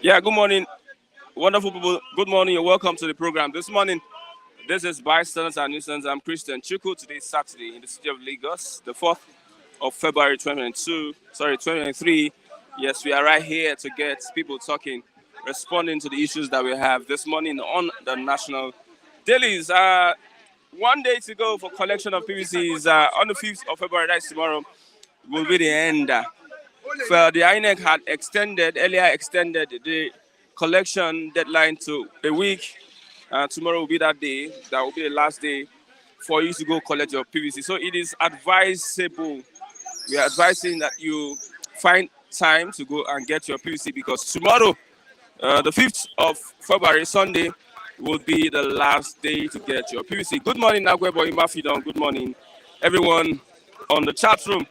Yeah, good morning, wonderful people. Good morning and welcome to the program. This morning, this is Bystanders and Nuisance. I'm Christian Chuku. Today is Saturday in the city of Lagos, the 4th of February 2023. Yes, we are right here to get people talking, responding to the issues that we have this morning on the national dailies. One day to go for collection of PVCs on the 5th of February, that's tomorrow, will be the end. So the INEC had earlier extended the collection deadline to a week. Tomorrow will be that day. That will be the last day for you to go collect your PVC. So it is advisable. We are advising that you find time to go and get your PVC because tomorrow, the 5th of February, Sunday, will be the last day to get your PVC. Good morning, Nagwebo Imafidon. Good morning, everyone on the chat room.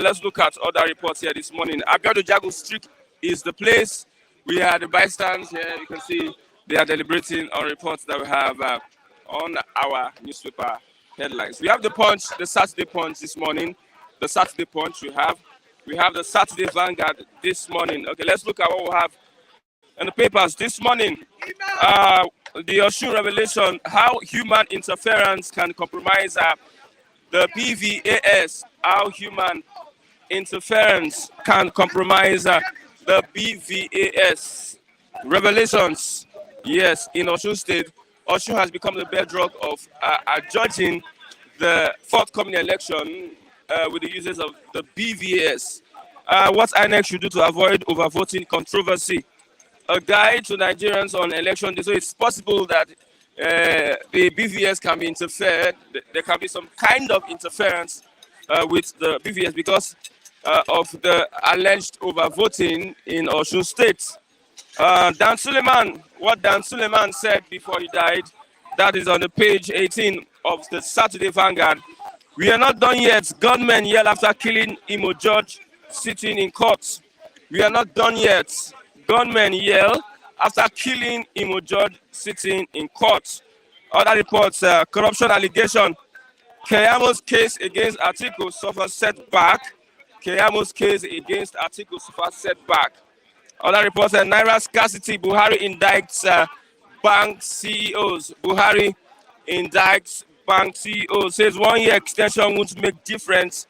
Let's look at other reports here this morning. Abiodun Jago Street is the place. We have the bystanders here. You can see they are deliberating on reports that we have on our newspaper headlines. We have the Punch, the Saturday Punch this morning. The Saturday Punch we have the Saturday Vanguard this morning. Okay, let's look at what we have in the papers this morning. The Osun revelation: how human interference can compromise the BVAS. How human interference can compromise the BVAS. Revelations. Yes, in Osun State, Osun has become the bedrock of judging the forthcoming election with the uses of the BVAS. What INEC should do to avoid overvoting controversy. A guide to Nigerians on election day. So it's possible that the BVS can be interfered. There can be some kind of interference with the BVS because of the alleged overvoting in Osun State. Dan Suleiman, what Dan Suleiman said before he died, that is on the page 18 of the Saturday Vanguard. We are not done yet. Gunmen yell after killing Imo Judge sitting in court. We are not done yet. Gunmen yell after killing Imo Judge sitting in court. Other reports, corruption allegation. Keyamo's case against Atiku suffers setback. Keyamo's case against Atiku suffers setback. Other reports, Naira scarcity. Buhari indicts bank CEOs. Buhari indicts bank CEOs. Says 1 year extension won't make difference.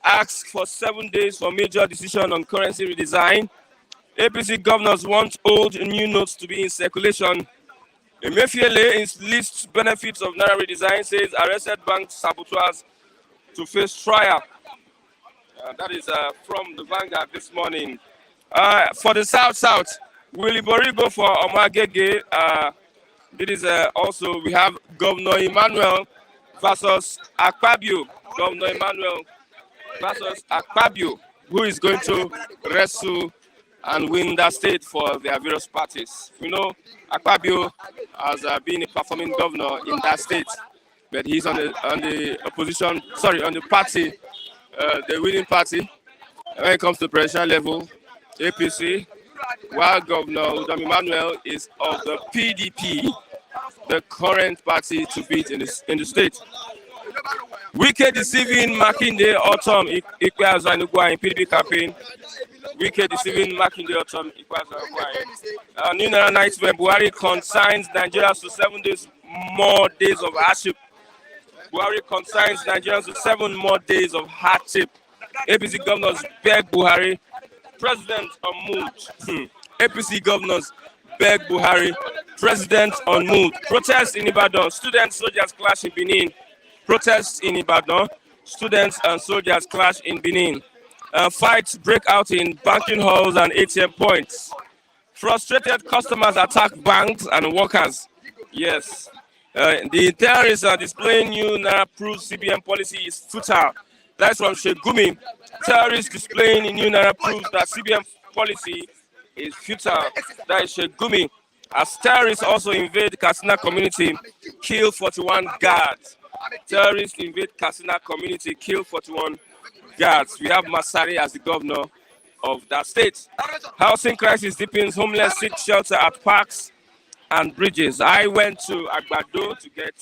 Asks for 7 days for major decision on currency redesign. APC governors want old and new notes to be in circulation. Emefiele lists benefits of Naira redesign, says arrested bank saboteurs to face trial. That is from the Vanguard this morning. For the South, Willie Borigo for Omagege. This is also, we have Governor Emmanuel versus Akpabio. Governor Emmanuel versus Akpabio, who is going to wrestle and win that state for their various parties. You know, Akpabio has been a performing governor in that state, but he's on the opposition, on the party, the winning party when it comes to presidential level, APC, while Governor Udom Emmanuel is of the PDP, the current party to beat in the state. Wicked deceiving Makinde autumn equals in PDP campaign. Wicked deceiving Makinde autumn equals New Naira nights where Buhari consigns Nigerians to 7 days more days of hardship. Buhari consigns Nigerians to 7 more days of hardship. APC governors beg Buhari. President on mood. APC governors beg Buhari. President on mood. Protests in Ibadan. Students, soldiers clash in Benin. Protests in Ibadan. Students and soldiers clash in Benin. Fights break out in banking halls and ATM points. Frustrated customers attack banks and workers. Yes. The terrorists are displaying new Naira proves CBN policy is futile. That's from Shegumi. Terrorists displaying in new Naira proves that CBN policy is futile. That is Shegumi. As terrorists also invade Katsina community, kill 41 guards. Terrorists invade Katsina community, kill 41 guards. We have Masari as the governor of that state. Housing crisis deepens, homeless seek shelter at parks and bridges. I went to Agbado to get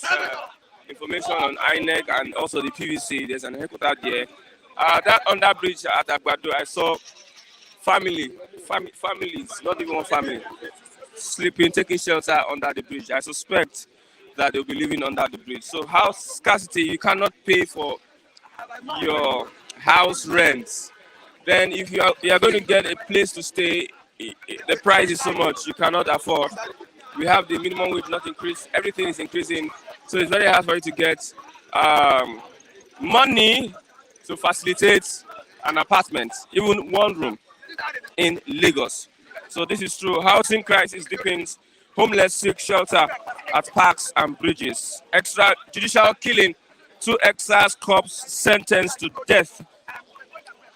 information on INEC and also the PVC. There's an headquarters there. That on that bridge at Agbado, I saw families, not even one family, sleeping, taking shelter under the bridge. I suspect that they'll be living under the bridge. So house scarcity, you cannot pay for your house rent. Then if you are going to get a place to stay, the price is so much you cannot afford. We have the minimum wage not increased. Everything is increasing, so it's very hard for you to get money to facilitate an apartment, even one room in Lagos. So this is true. Housing crisis deepens. Homeless seek shelter at parks and bridges. Extrajudicial killing. Two ex-SARS cops sentenced to death.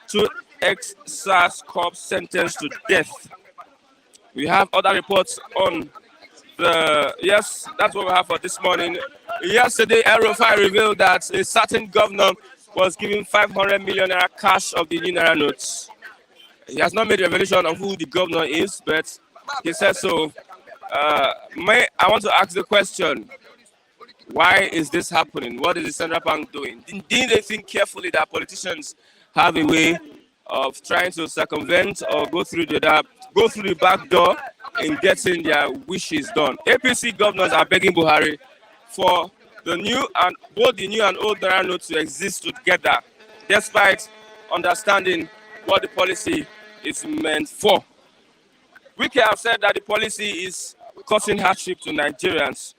Two ex-SARS cops sentenced to death. We have other reports on yes, that's what we have for this morning. Yesterday, El-Rufai revealed that a certain governor was given 500 million naira cash of the new naira notes. He has not made a revelation of who the governor is, but he says so. I want to ask the question, why is this happening? What is the central bank doing? Didn't they think carefully that politicians have a way of trying to circumvent or go through the back door in getting their wishes done? APC governors are begging Buhari for both the new and old naira notes to exist together, despite understanding what the policy is meant for. Wike have said that the policy is causing hardship to Nigerians.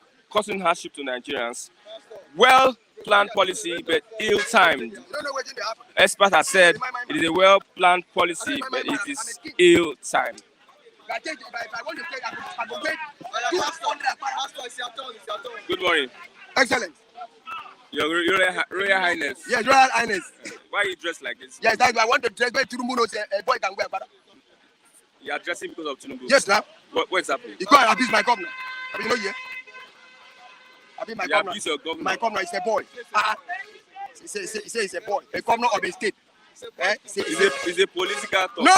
Well-planned policy, but ill-timed. Experts have said it is a well-planned policy, but it is ill-timed. Good morning. Excellent. Your Royal Highness. Yes, Royal Highness. Why are you dressed like this? Yes, that's why I want to dress. But Tinubu knows a boy can wear, brother. You are dressing because of Tinubu? Yes, now. What's happening? You can't abuse my governor. I mean, no, yeah. Abuse my governor. Abuse your governor. My governor is a boy. He says he's a boy. A governor of a state. He's a political talk. No.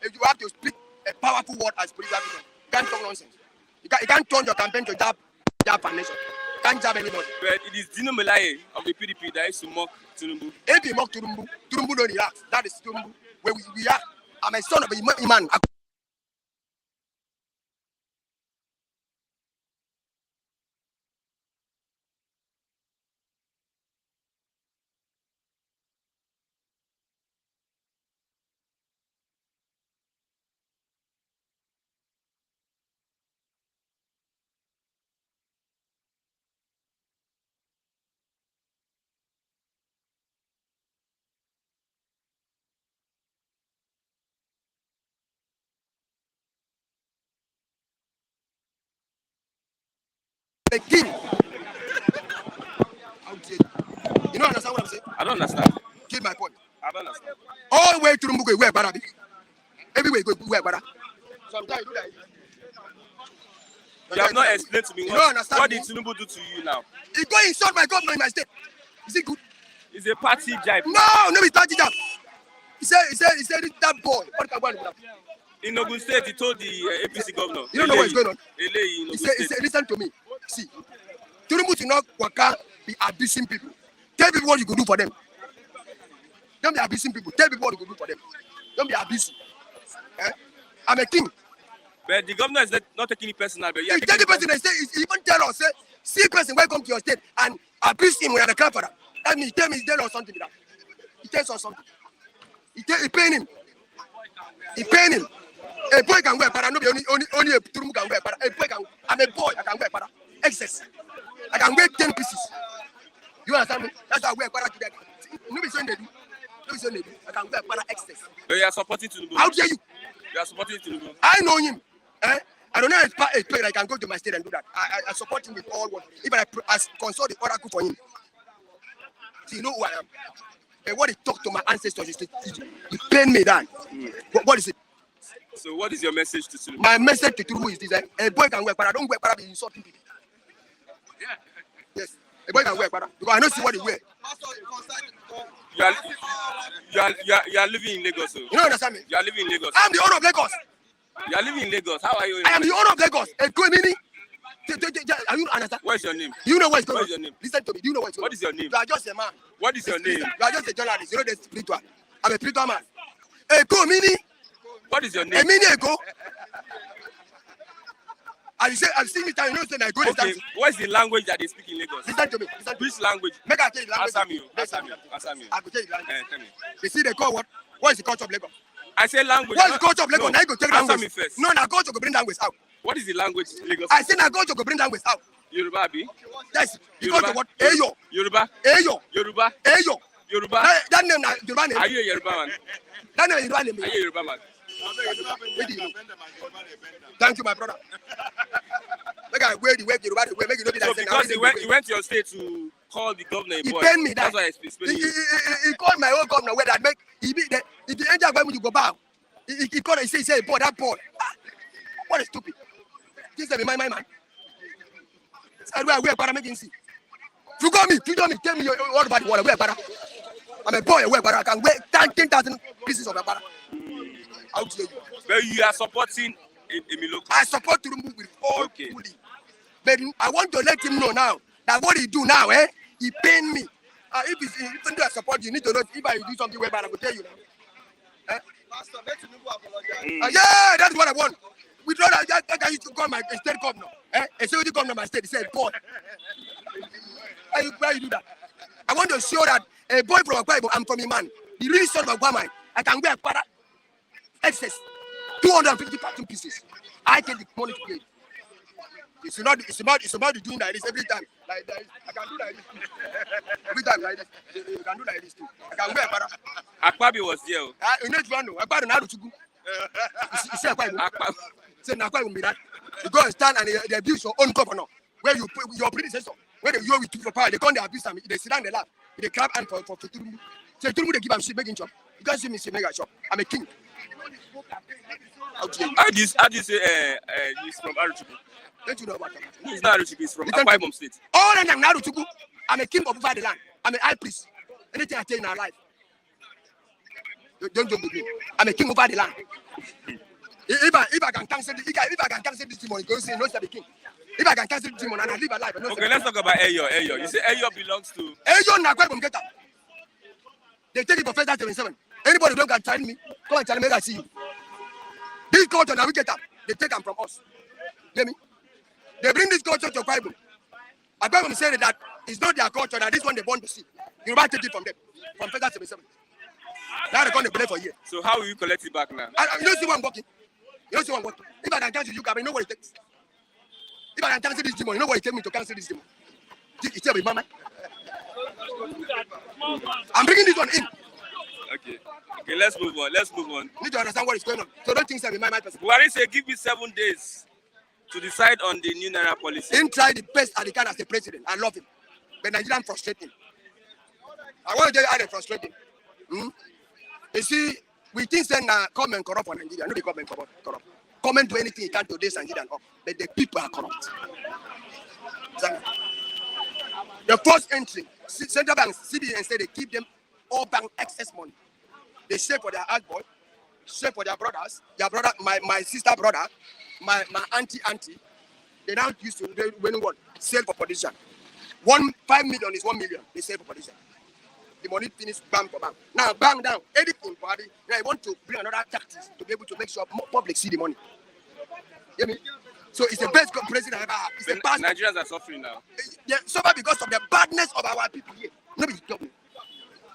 If you have to speak a powerful word as political people, you can't talk nonsense. You can't turn your campaign to jab foundation. You can't jab anybody. But it is Dino Melaye of the PDP that used to mock Tinubu. If you mock Tinubu don't relax. That is Tinubu. Where we are. I'm a son of a man. The king. You don't understand what I'm saying? I don't understand. Get my point. I don't understand. All the way to Tinubu go where, brother? Everywhere go where, brother? Sometimes you do that. You have not explained to me what did Tinubu do to you now? He go insult my governor in my state. Is it good? It's a party jibe. No, it's party jibe. He said that boy. What can I do? In Ogun State, he told the APC governor. You don't know what's going on. He said, listen to me. See, Tinubu should not be abusing people. Tell people what you could do for them. Don't be abusing people. Tell people what you could do for them. Don't be abusing. I'm a king. But the governor is not taking it personal. But he take the person and say, he even tell us, say, see person welcome to your state and abuse him when you're the crap for that. Tell me he's dead or something like that. He tells us something. He pain him. He pain him. A boy can wear para, no be only a Tinubu can wear para. A boy can, I'm a boy, I can wear para. Excess. I can wear 10 pieces. You understand me? That's why I wear para today. No be saying they do. No be saying they do. I can wear para excess. So you are supporting Tinubu? How dare you? You are supporting Tinubu? I know him. I don't know a player I can go to my state and do that. I support him with all what. Even I consult the oracle for him. So you know who I am. And what he talked to my ancestors, he pain me down. What is it? So what is your message to Tinubu? My message to Tinubu is this: a boy can wear para. Don't wear para be insulting people. Yes, a boy can wear para because I don't see what he wear. You are living in Lagos. You don't understand me? You are living in Lagos. I'm the owner of Lagos. You are living in Lagos. How are you? I am the owner of Lagos. A Kwemini. Are you understand? What is your name? You know what's going What on? is your name? Listen to me. Do you know what's going on? What is your name? You are just a man. What is your name? You are just a journalist. You know the spiritual. I'm a spiritual man. Hey, go mini. What is your A name? mini go. And you say, I've seen it. You know, saying I go. Okay, what is the language that they speak in Lagos? Listen to me. Listen to me. Which language? Make I tell you language. Answer me. Answer me. Answer me. I will tell you language. Tell me. You see, they call what? What is the culture of Lagos? I say language. What is the culture of Lagos? No. Now you go take Answer language. me first. No, now culture go bring language out. What is the language Lagos? I say now culture go bring language out. Yoruba, Abi? Yes. The Yoruba. culture what? Eyo. Yoruba. Eyo. Yoruba. Eyo. Yoruba. That name na Yoruba name. Are you a Yoruba man? That name is Yoruba name. Are you a Yoruba man? Where do you know? Thank you, my brother. Make I wear the way Yoruba the way. Make you know So that. because he went to your state to call the governor a He boy. paid me that. That's why I explained you. He called my own governor where that make he be the if the angel when you go bow. He called and he say boy that boy. What is stupid? This is my man. I wear para make him see. You got me, tell me what about the water. Wear para. I'm a boy, wear para. I can wear 10,000 pieces of para. How dare you? But you are supporting Emiloko. I support to remove with all Okay. fully. But I want to let him know now that what he do now, he pain me. If it's even though I support you, need to know if I do something where I will tell you now. Yeah, that's what I want. We thought I used to call my state governor. A security governor of my state. He said, boy. Why you do that? I want to show that a boy from Akwa Ibom, I'm from Iman. The really son of Akwa, I can wear para excess 250,000 pieces. I take the money to pay. It's about doing like this every time. Like that. I can do like this too. Every time like this. You can do like this too. I can wear para. Akpabi was there. You know what you know? Akwa na Aruchugu. You see Akwa Ibom? Say Akwa Ibom be that. You go and stand and they abuse your own governor. Where you put your predecessor. Where you with people for power, they come, they abuse them, they sit down in the lap, they clap and for Turumu. So Turumu, they give them shit making job. You can't see me say mega shop. I'm a king. How do you say he's from Aruchuku? Don't you know about that? He's not Aruchuku, he's from Akwa Ibom State. All of them Naruchuku. I'm a king of over the land. I'm a high priest. Anything I tell in our life. Don't joke with me. I'm a king over the land. If I can cancel this demon, go say no, I'm a king. If I can cancel the demon and I live a life. Okay, let's talk about Eyo. You say Eyo belongs to. Eyo na Akwa Ibom get up. They take it for Federal 77. Anybody who don't challenge me, come and challenge me, I see you. This culture now we get up. They take them from us. Hear me? They bring this culture to Akwa Ibom. Akwa Ibom say that it's not their culture, that this one they want to see. You might take it from them, from Federal 77. Now they come to play for you. So how will you collect it back now? You don't see one working. You don't see one working. If I can cancel you, you know what it takes. If I can cancel this demon, you know what it takes me to cancel this demon. It's here with mama. I'm bringing this one in. Okay, let's move on. You need to understand what is going on. So don't think that my person. Buhari say give me 7 days to decide on the new Naira policy. Him try the best I can as the president. I love him. But Nigerian frustrate him. I want to tell you how they frustrate him. You see, we think that come and corrupt for Nigeria. No, they come and corrupt. Come and do anything he can to this Nigeria. But the people are corrupt. The first entry, central banks, CBN said they keep them all bank excess money. They save for their house boy, save for their brothers, my sister brother, my auntie. They now used to when what sell for politician. 5 million is 1 million. They sell for politician. The money finished bang for bang. Now bang down anything party. Now I want to bring another tactics to be able to make sure more public see the money. You hear me? So it's the best president ever. It's the best. Nigerians are suffering now. They suffer because of the badness of our people here. Nobody talking.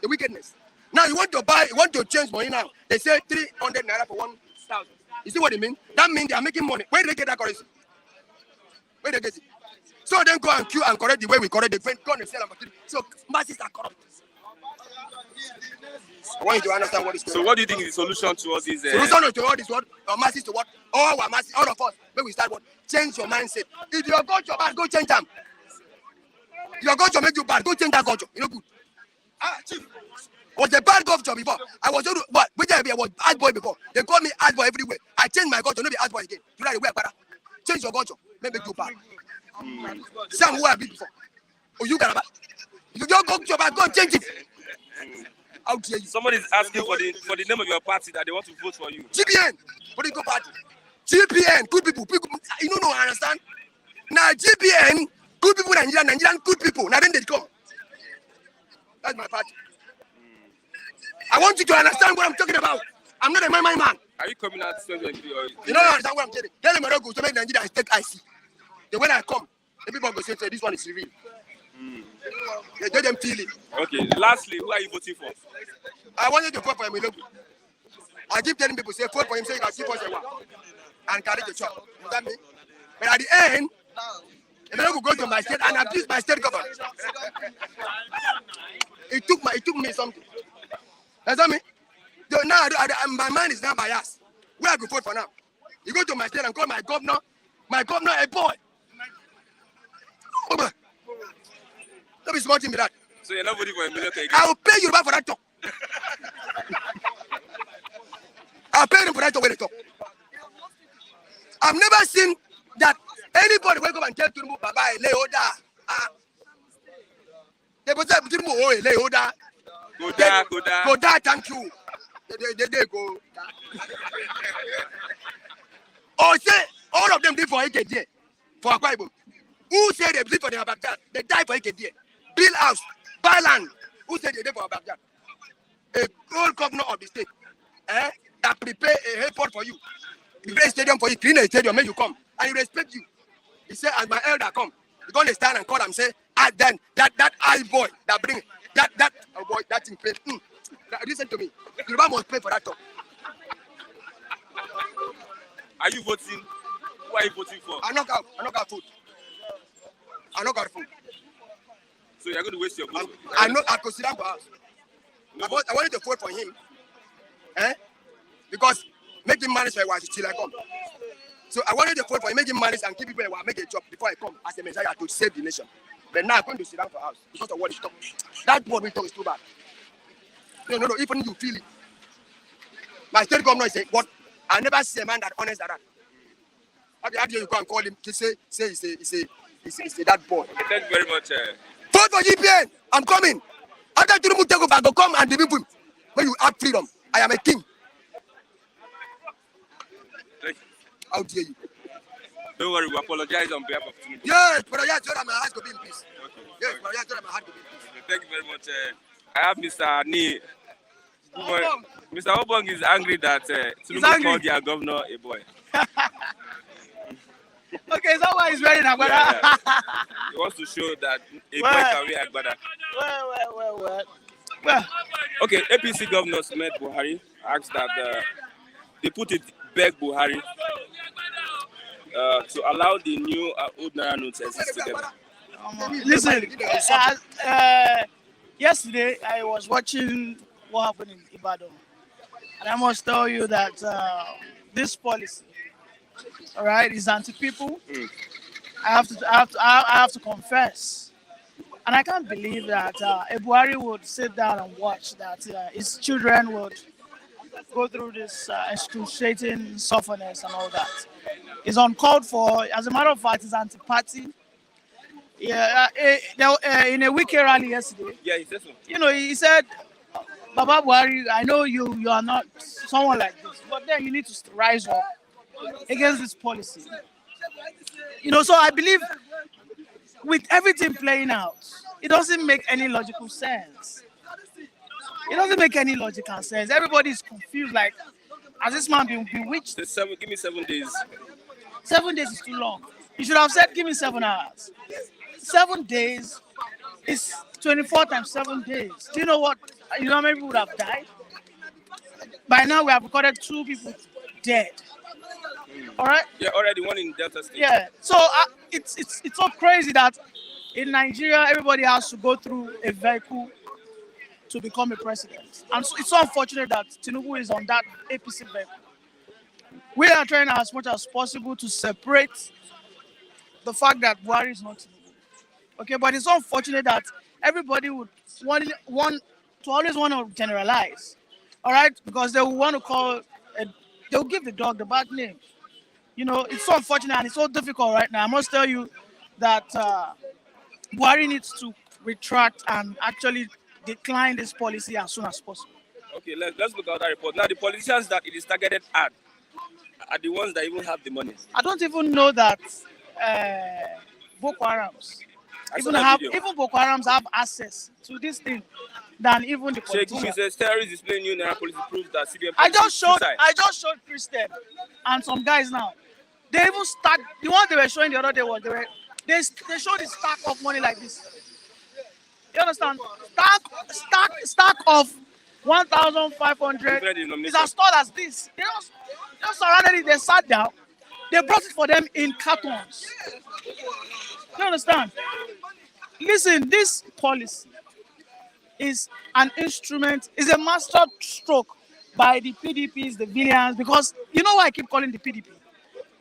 The wickedness. Now you want to change money now. They say 300 naira for 1,000. You see what they mean? That means they are making money. Where do they get that currency? Where do they get it? So then go and queue and correct the way we correct the friend. Go and sell them for 3. So masses are corrupt. I want you to understand what is going on. So what do you think is the solution to all these? Solution to all this what? Or masses to what? All our masses, all of us. When we start what? Change your mindset. If your culture bad, go change them. If your culture make you bad, go change that culture. You know good. Chief. Was a bad culture before. I was what? I was bad boy before. They call me bad boy everywhere. I changed my culture, not be bad boy again. You like wear para. Change your culture. Make you bad. Some who I be before. Oh, you got bad. If you don't go to your bad, go and change it. How dare you? Somebody is asking for the name of your party that they want to vote for you. GPN. What do you go party? GPN. Good people. You don't know, understand? Now GPN, good people, Nigerian good people. Now then they come. That's my party. I want you to understand what I'm talking about. I'm not a my man. Are you coming out 2023 or? You don't understand what I'm saying. Tell them I don't go to make Nigeria state IC. Then when I come, the people go say this one is real. They let them feel it. Okay. Lastly, who are you voting for? I wanted to vote for him. I keep telling people, say, vote for him, say you can keep us a while and carry the job. You understand me? But at the end, the man will go to my state and abuse my state government. It took me something. You understand me? So now my mind is now biased. Where I go vote for now? You go to my state and call my governor a boy. Oh, man. Don't be smart in me that. So you're not voting for a million again? I will pay you back for that talk. I'll pay them for that talk when they talk. I've never seen that anybody will come and tell Tinubu, Baba, Leoda. They will say, Tinubu, oh, Leoda. Go there, thank you. They go. Or say, all of them did for AKD, for Akwa Ibom. Who said they did for their backyard? They died for AKD. Build house, buy land. Who said they did for our backyard? A gold governor of the state that prepare a airport for you, prepare a stadium for you, clean a stadium, make you come, and he respect you. He said, as my elder come, you're going to stand and call and say, then that eye boy that bring that oh boy, that thing pay. Listen to me. Yoruba must pay for that talk. Are you voting? Who are you voting for? I knock out food. So you're going to waste your vote? I consider for us. I wanted to vote for him. Because make him manage for a while till I come. So I wanted to vote for him, make him manage and give people a while, make a job before I come as a messiah to save the nation. But now I'm going to sit down for us because of what he talk. That word we talk is too bad. No, even you feel it. My state governor say, what? I never see a man that honest like that. How do you go and call him to say he's that boy? Okay, thank you very much. Vote for GPN. I'm coming. After Tinubu take over, I go come and deliver him. When you have freedom, I am a king. Thank you. How dare you? Don't worry, we apologize on behalf of Tinubu. Yes, but I just my heart to be in peace. Okay. Yes, but I just my heart to be in peace. Okay, thank you very much. I have Mr. Ni. Mr. Obong is angry that Tinubu called their governor a boy. Okay, is that why he's wearing Agbada? Yeah. He wants to show that a boy can wear Agbada. Well. Okay, APC governors met Buhari, asked that they beg Buhari to allow the new old Naira notes to exist together. Listen, yesterday I was watching what happened in Ibadan, and I must tell you that this policy, all right, is anti-people. I have to confess, and I can't believe that Buhari would sit down and watch that his children would go through this excruciating suffering and all that. It's uncalled for. As a matter of fact, it's anti-party. Yeah, in a weekend rally yesterday. Yeah, he said so. He said, Baba Buhari, I know you are not someone like this, but then you need to rise up against this policy. So I believe with everything playing out, it doesn't make any logical sense. It doesn't make any logical sense. Everybody is confused. Like, has this man been bewitched? Give me 7 days. 7 days is too long. You should have said, give me 7 hours. 7 days is 24 times 7 days. Do you know what? You know how many people would have died? By now, we have recorded 2 people dead. All right? Yeah, already one in Delta State. Yeah. So it's so crazy that in Nigeria, everybody has to go through a vehicle to become a president. And so it's so unfortunate that Tinubu is on that APC vehicle. We are trying as much as possible to separate the fact that Buhari is not Tinubu. Okay, but it's so unfortunate that everybody would want to always want to generalize. All right, because they will want to they'll give the dog the bad name. It's so unfortunate and it's so difficult right now. I must tell you that Buhari needs to retract and actually decline this policy as soon as possible. Okay, let's look at that report. Now, the politicians that it is targeted at are the ones that even have the money. I don't even know that Boko Harams. I saw that video. Even Boko Harams have access to this thing than even the Sheikh politicians. says terrorists displaying new Naira policy proves that CBN I policy is just showed Christian and some guys now. They even stack the one they were showing the other day was they showed the stack of money like this. You understand? Stack of 1,500 Different is denomination. as tall as this. They just surrounded it. They sat down. They brought it for them in cartons. You understand? Listen, this policy is an instrument, is a master stroke by the PDPs, the villains, because you know why I keep calling the PDP?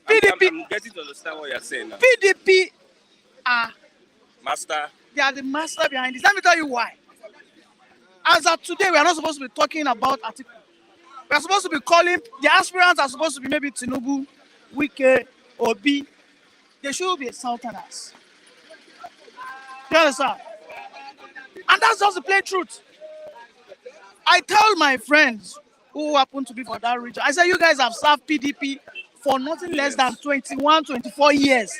PDP, I'm getting to understand what you're saying now. PDP are, Master. they are the master behind this. Let me tell you why. As of today, we are not supposed to be talking about Atiku. We are supposed to be calling, the aspirants are supposed to be maybe Tinubu, Wike, Obi. They should be Southerners. You understand? And that's just the plain truth. I tell my friends who happen to be from that region, I say, you guys have served PDP for nothing less than 21, 24 years.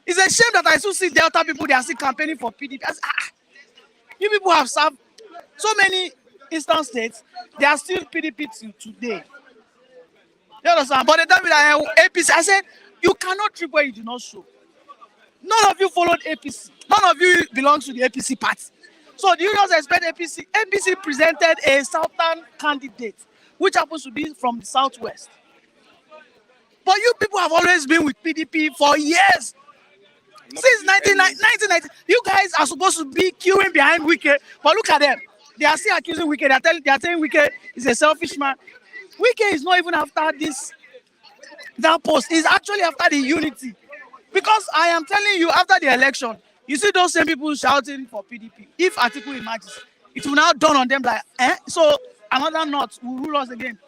It's a shame that I still see Delta people, they are still campaigning for PDP. I say, you people have served so many eastern states, they are still PDP till today. You understand? But they tell me that APC, I said, you cannot trip where you do not show. None of you followed APC. None of you belongs to the APC party. So do you just expect APC? APC presented a southern candidate, which happens to be from the southwest. But you people have always been with PDP for years. Since 1990, you guys are supposed to be queuing behind Wike, but look at them. They are still accusing Wike. They are saying Wike is a selfish man. Wike is not even after that post. He's actually after the unity. Because I am telling you, after the election, you see those same people shouting for PDP. If Atiku emerges, it will now dawn on them like, so another knot will rule us again.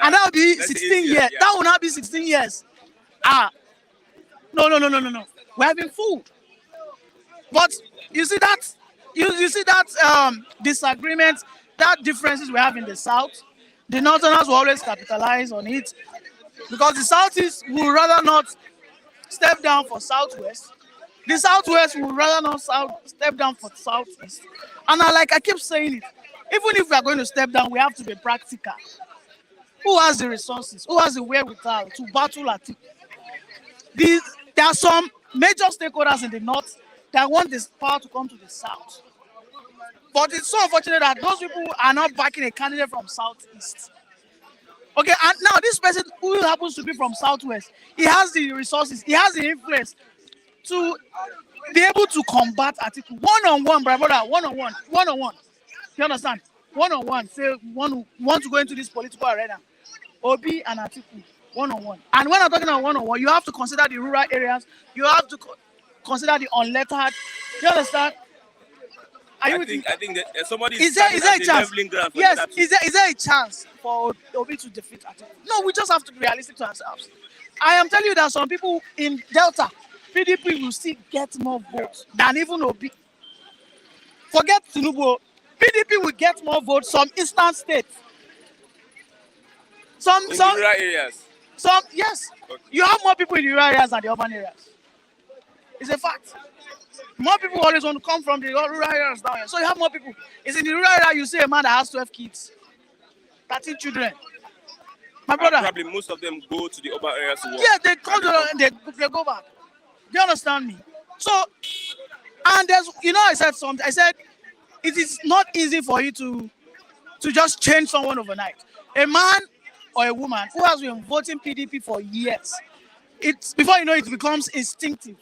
And that will be 16 years. Yeah. That will now be 16 years. No. We have been fooled. But you see that, disagreement, that differences we have in the South. The Northerners will always capitalize on it because the Southeast will rather not step down for Southwest. The Southwest will rather not step down for Southeast. And I keep saying it, even if we are going to step down, we have to be practical. Who has the resources? Who has the wherewithal to battle Atiku? There are some major stakeholders in the North that want this power to come to the South. But it's so unfortunate that those people are not backing a candidate from Southeast. Okay, and now this person who happens to be from Southwest, he has the resources, he has the influence to be able to combat Atiku. One-on-one, brother, one-on-one. You understand? One-on-one, say want to go into this political arena. Obi and Atiku, one-on-one. And when I'm talking about one-on-one, you have to consider the rural areas, you have to consider the unlettered. You understand? I think that somebody is there a chance? Yes, is there a chance for Obi to defeat Atiku? No, we just have to be realistic to ourselves. I am telling you that some people in Delta, PDP will still get more votes than even Obi. Forget Tinubu. PDP will get more votes some eastern states. Some rural areas. Yes. Okay. You have more people in the rural areas than the urban areas. It's a fact. More people always want to come from the rural areas down here. So you have more people. It's in the rural area you see a man that has 12 kids, 13 children. My brother. And probably most of them go to the urban areas to work. Yeah, they come to and they go back. Do you understand me? So, and there's, I said something. I said, it is not easy for you to just change someone overnight. A man or a woman who has been voting PDP for years, before you know it becomes instinctive.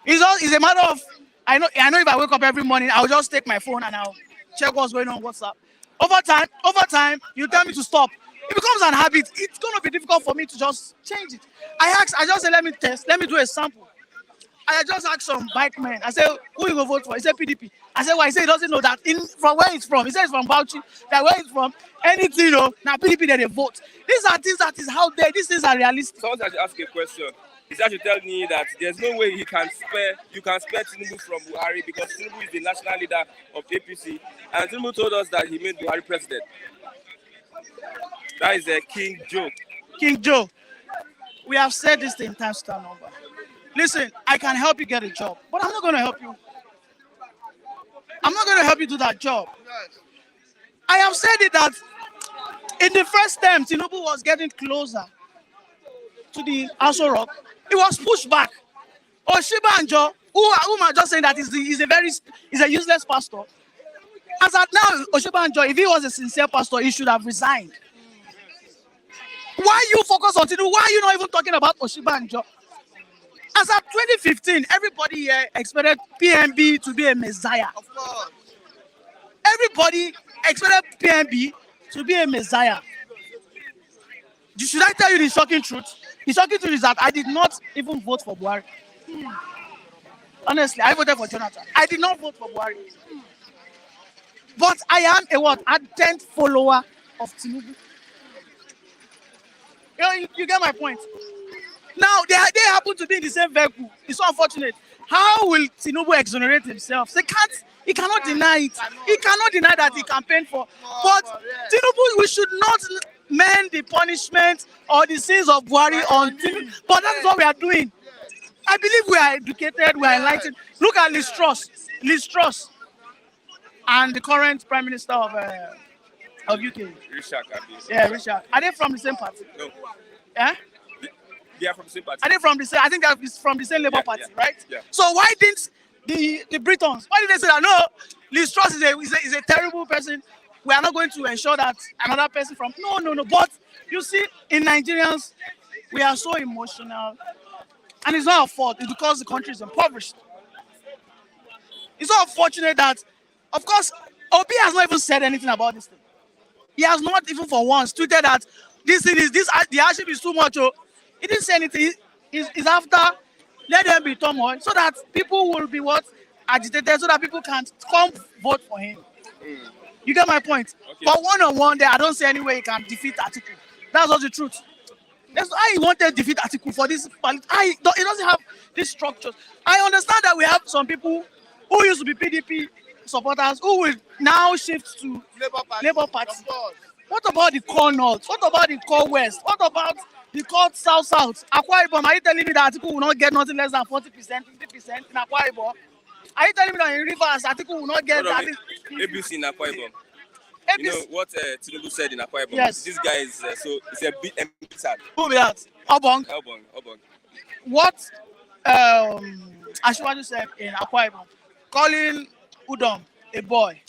It's a matter of, I know if I wake up every morning, I'll just take my phone and I'll check what's going on WhatsApp. Over time, you tell me to stop. It becomes an habit. It's going to be difficult for me to just change it. I just said, let me test, let me do a sample. I just asked some bike men. I said, who you going to vote for? He said, PDP. I said, why? He said, he doesn't know that. From where it's from. He said, it's from Bauchi. That where it's from, anything, now PDP, they vote. These are things that is out there. These things are realistic. Someone has to ask a question. Is that you tell me that there's no way you can spare Tinubu from Buhari because Tinubu is the national leader of APC, and Tinubu told us that he made Buhari president. That is a King Joe. King Joe. We have said this the entire number. listen, I can help you get a job, but I'm not going to help you. I'm not going to help you do that job. I have said it that in the first term, Tinubu was getting closer to the Aso Rock. It was pushed back. Oshibanjo, who are just saying that he's a useless pastor. As at now, Oshibanjo, if he was a sincere pastor, he should have resigned. Why you focus on Tinubu? Why are you not even talking about Oshibanjo? As at 2015, everybody here expected PNB to be a messiah. Of course. Everybody expected PNB to be a messiah. Should I tell you the shocking truth? The shocking truth is that I did not even vote for Buhari. Honestly, I voted for Jonathan. I did not vote for Buhari. But I am a what? Ardent follower of Tinubu. You get my point. Now, they happen to be in the same vehicle. It's so unfortunate. How will Tinubu exonerate himself? He cannot deny it. He cannot deny that he campaigned for. But Tinubu, we should not mend the punishment or the sins of Buhari on Tinubu. But that's what we are doing. I believe we are educated, we are enlightened. Look at Liz Truss, and the current Prime Minister of UK. Richard. Yeah, Richard. Are they from the same party? No. Yeah? They are from the same party. Are they from the same? I think they're from the same Labour Party, right? Yeah. So why didn't the Britons? Why did they say that? No, Liz Truss is a terrible person. We are not going to ensure that another person from. No. But you see, in Nigerians, we are so emotional, and it's not our fault. It's because the country is impoverished. It's so unfortunate that, of course, Obi has not even said anything about this thing. He has not even for once tweeted that the hardship is too much. Oh. He didn't say anything. He's after, let them be turmoil so that people will be agitated, so that people can come vote for him. You get my point? Okay. But one-on-one there, I don't see any way he can defeat Atiku. That's not the truth. That's why he wanted to defeat Atiku for this. He doesn't have these structures. I understand that we have some people who used to be PDP supporters who will now shift to Labour Party. What about the core North? What about the core West? What about the core South? Akwa Ibom, are you telling me that Atiku will not get nothing less than 40%, 50% in Akwa Ibom? Are you telling me that in Rivers, Atiku will not get that? ABC in Akwa Ibom. ABC. You know what Tinubu said in Akwa Ibom? Yes. This guy is it's a bit embittered. Who be that? Obong. What Ashwaju said in Akwa Ibom, calling Udom a boy.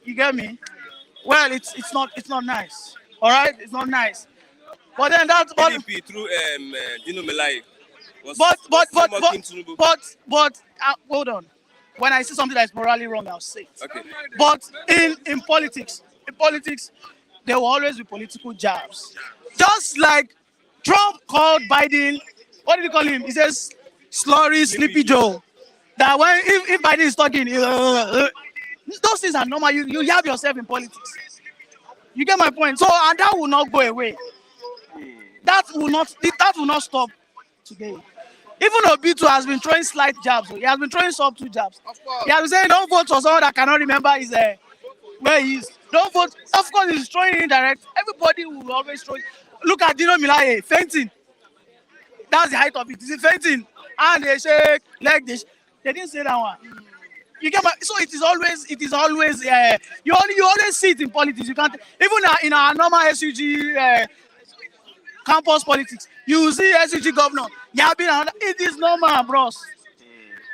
You get me? Well, it's not nice. All right, it's not nice. But then that's PDP through Dino Melai was but hold on. When I see something that is morally wrong, I'll say it. Okay. But in politics, there will always be political jabs. Just like Trump called Biden, what did he call him? He says slurry, sleepy Joe. That when if Biden is talking, those things are normal. You have yourself in politics. You get my point. So and that will not go away. That will not stop today. Even Obito has been throwing slight jabs. He has been throwing subtle jabs. Of course. He has been saying, don't vote for someone that cannot remember where he is. Don't vote. Of course, he's throwing indirect. Everybody will always throw. Look at Dino Milaye fainting. That's the height of it. Is it fainting? And they shake like this. They didn't say that one. You get my. So it is always. You always see it in politics. You can't even in our normal SUG campus politics. You see SUG governor. It is normal, bros.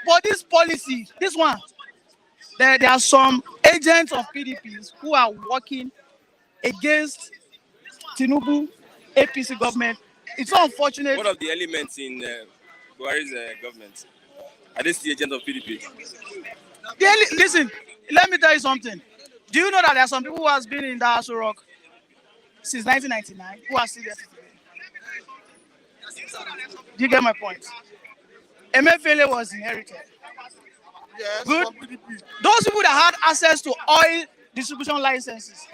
But this policy, this one, there are some agents of PDPs who are working against Tinubu, APC government. It's so unfortunate. What are the elements in Buhari's government? Are they still agents of PDP? Listen, let me tell you something. Do you know that there are some people who has been in the Aso Rock since 1999 who are still there today? Do you get my point? Emefiele was inherited. Yes, Good. from PDP. Those people that had access to oil distribution licenses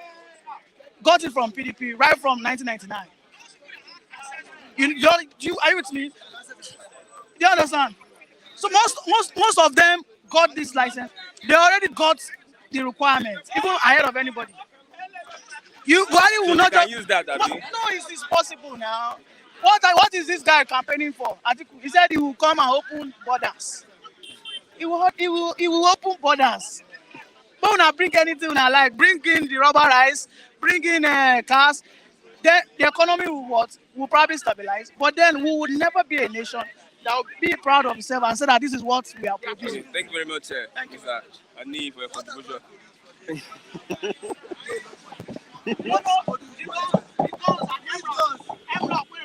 got it from PDP right from 1999. Are you with me? Do you understand? So most of them got this license. They already got the requirements, even ahead of anybody. Buhari will not can use that, no, Abi. it's possible now. What is this guy campaigning for? Atiku, he said he will come and open borders. He will open borders. But una bring anything una like, bring in the rubber rice, bring in cars, then the economy will what? Will probably stabilize. But then we would never be a nation that will be proud of itself and say that this is what we are producing. Okay, thank you very much, Mr. Ani, for your contribution.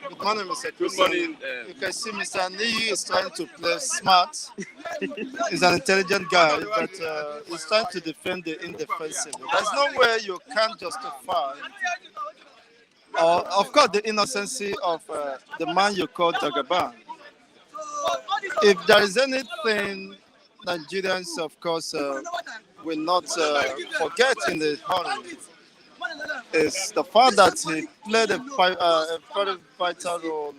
Good morning, Mr. Good Christian. morning. You can see Mr. Niyi is trying to play smart. He's an intelligent guy, but he's trying to defend the indefensible. There's no way you can justify, or of course, the innocency of the man you call Jagaban. If there is anything Nigerians, of course, will not forget in the hurry, is the fact that he played a very vital role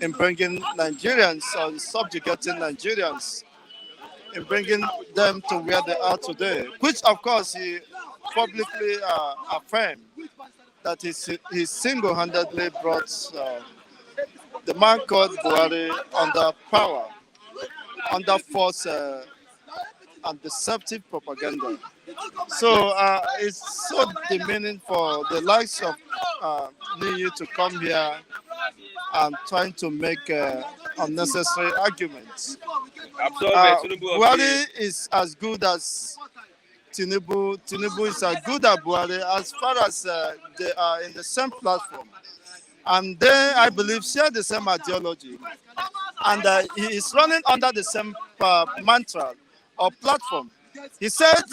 in bringing Nigerians or subjugating Nigerians, in bringing them to where they are today, which of course he publicly affirmed that he single-handedly brought the man called Buhari under power, under force and deceptive propaganda. So it's so demeaning for the likes of Niyi to come here and trying to make unnecessary arguments. Buhari is as good as Tinubu. Tinubu is as good as Buhari as far as they are in the same platform. And they, I believe, share the same ideology. And he is running under the same mantra or platform. He said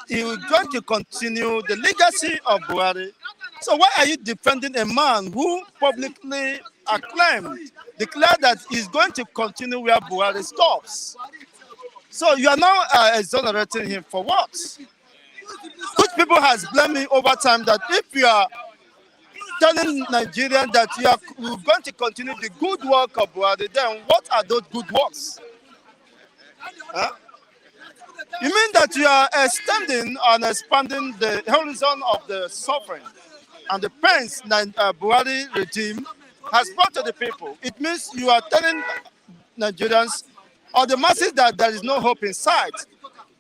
he was going to continue the legacy of Buhari. So why are you defending a man who publicly declared that he's going to continue where Buhari stops? So you are now exonerating him for what? Which people has blamed me over time that if you are telling Nigerians that you're going to continue the good work of Buhari, then what are those good works? Huh? You mean that you are extending and expanding the horizon of the suffering and the pains that Buhari regime has brought to the people? It means you are telling Nigerians or the masses that there is no hope in sight.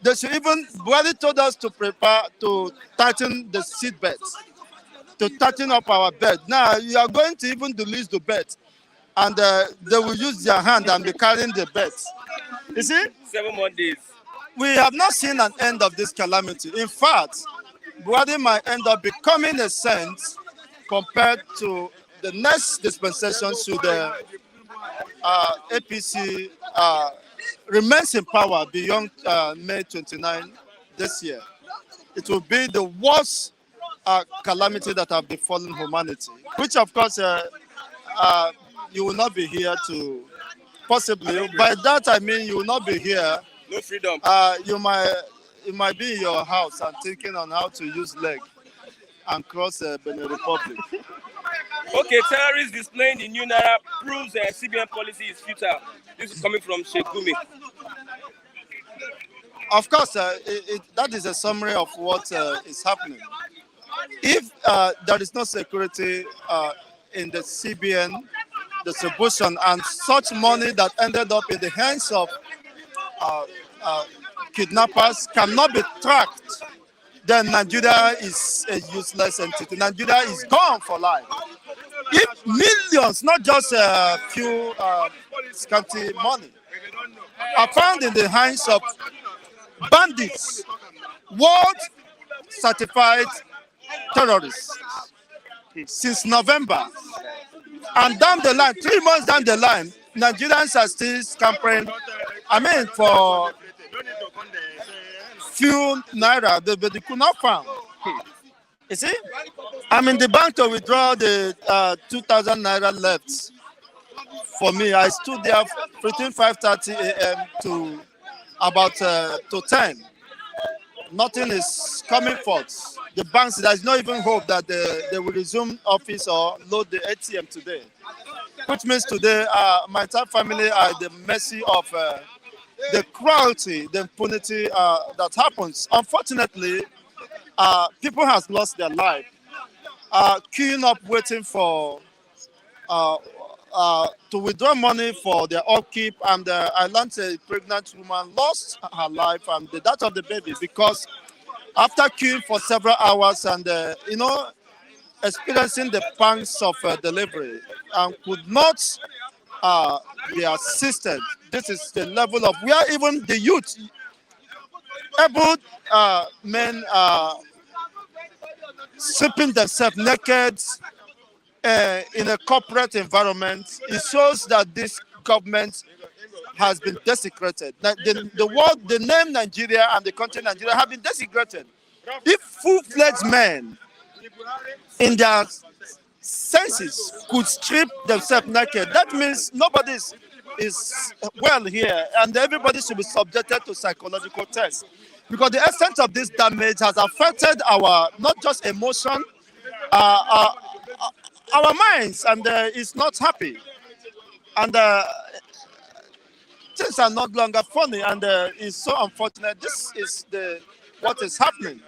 They should even, Buhari told us to prepare to tighten the seat belts, to tighten up our bed. Now you are going to even release the bed, and they will use their hand and be carrying the bed. You see? 7 more days. We have not seen an end of this calamity. In fact, Buhari might end up becoming a saint compared to the next dispensation should the APC remains in power beyond May 29 this year. It will be the worst calamity that have befallen humanity, which of course you will not be here to possibly. By that I mean you will not be here. No freedom. You might be in your house and thinking on how to use leg and cross Benin Republic. Okay, terrorists displaying the new Naira proves CBN policy is futile. This is coming from Sheikh Gumi. Of course, that is a summary of what is happening. If there is no security in the CBN distribution and such money that ended up in the hands of kidnappers cannot be tracked, then Nigeria is a useless entity. Nigeria is gone for life. If millions, not just a few scanty money, are found in the hands of bandits, world certified terrorists since November, and down the line, 3 months down the line, Nigerians are still scampering. I mean, for few naira, they could not find. You see, I'm in the bank to withdraw the 2,000 naira left. For me, I stood there between 5:30 a.m. to about to 10. Nothing is coming forth. The banks, there's no even hope that they will resume office or load the ATM today. Which means today, my entire family are at the mercy of the cruelty, the impunity that happens. Unfortunately, people have lost their life, queuing up waiting for to withdraw money for their upkeep, and I learned a pregnant woman lost her life and that of the baby because after queuing for several hours and experiencing the pangs of delivery and could not be assisted. This is the level of where even the youth, able men, stripping themselves naked in a corporate environment. It shows that this government has been desecrated. The word, the name Nigeria and the country Nigeria have been desecrated. If full-fledged men in their senses could strip themselves naked, that means nobody is well here, and everybody should be subjected to psychological tests. Because the extent of this damage has affected our not just emotion, uh, our minds, and it's not happy. And things are not longer funny, and it's so unfortunate. This is what is happening.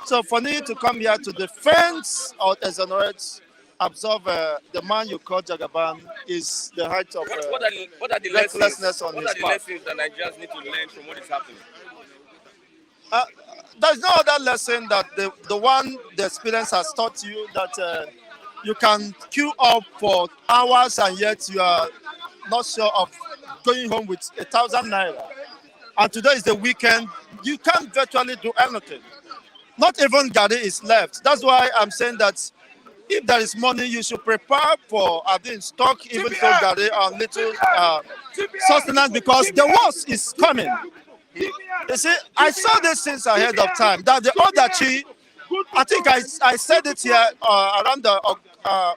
So for me to come here to defend or exonerate, absolve the man you call Jagaban is the height of What are the recklessness lessons? on What his are the part. lessons that Nigerians need to learn from what is happening? Uh, there's no other lesson that the one the experience has taught you that you can queue up for hours and yet you are not sure of going home with 1,000 naira. And today is the weekend. You can't virtually do anything. Not even Gary is left. That's why I'm saying that if there is money, you should prepare for having stock, even though Gary are little sustenance, because the worst is coming. You see, I saw this since ahead of time that the other chi, I think I said it here around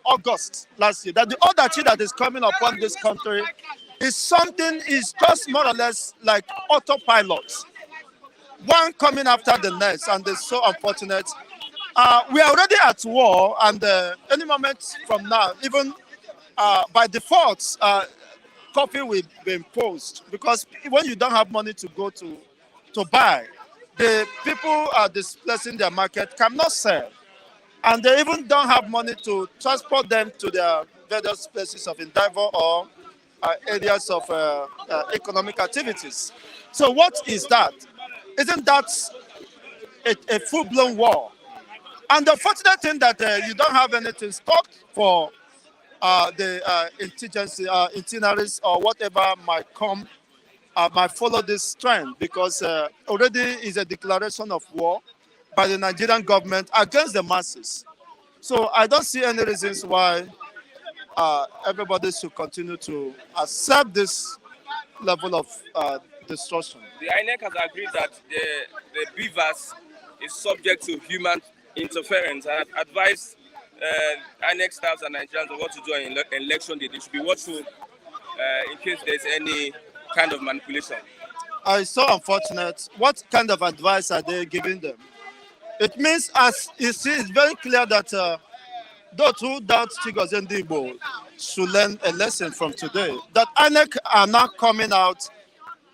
August last year, that the other chi that is coming upon this country is just more or less like autopilot, one coming after the next, and it's so unfortunate. We are already at war, and any moment from now, even by default, curfew will be imposed because when you don't have money to go to buy, the people are displacing their market, cannot sell, and they even don't have money to transport them to their various places of endeavor or areas of economic activities. So what is that? Isn't that a full-blown war? And the fortunate thing that you don't have anything stocked for the insurgency, itineraries or whatever might come, might follow this trend because already is a declaration of war by the Nigerian government against the masses. So I don't see any reasons why everybody should continue to accept this level of destruction. The INEC has agreed that the beavers is subject to human interference and advised INEC staffs and Nigerians on what to do in election day. They should be watchful in case there's any kind of manipulation. It's so unfortunate. What kind of advice are they giving them? It means, as you see, it's very clear that those who doubt Chigozie Ndigbo should learn a lesson from today. That INEC are now coming out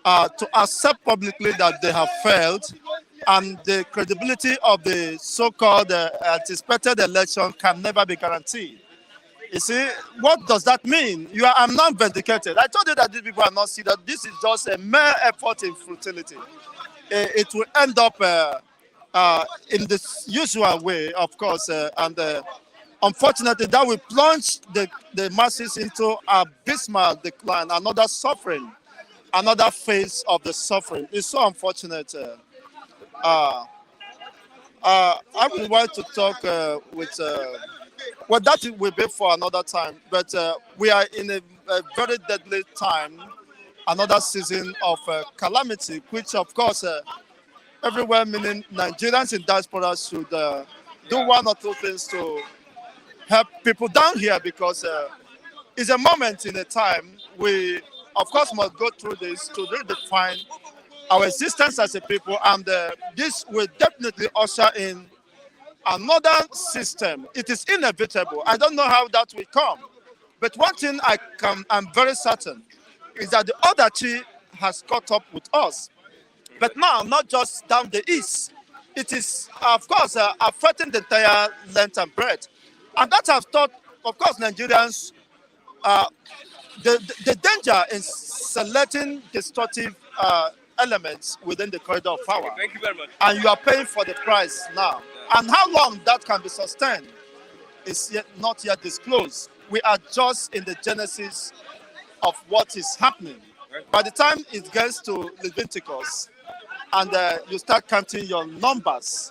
to accept publicly that they have failed, and the credibility of the so-called anticipated election can never be guaranteed. You see, what does that mean? I'm not vindicated. I told you that these people are not see that this is just a mere effort in futility. It will end up in the usual way, of course, and unfortunately, that will plunge the masses into abysmal decline, another suffering, another phase of the suffering. It's so unfortunate. I would like to talk with. Well, that will be for another time. But we are in a very deadly time, another season of calamity, which, of course, everywhere, meaning Nigerians in diaspora should do one or two things to help people down here because it's a moment in a time we, of course, must go through this to redefine our existence as a people, and this will definitely usher in another system. It is inevitable. I don't know how that will come, but one thing I'm very certain is that the other chi has caught up with us. But now, not just down the east, it is, of course, affecting the entire length and breadth. And that has taught, of course, Nigerians the danger in selecting destructive elements within the corridor of power. Okay, thank you very much. And you are paying for the price now. Yeah. And how long that can be sustained is not yet disclosed. We are just in the genesis of what is happening. Right. By the time it gets to Leviticus and you start counting your numbers,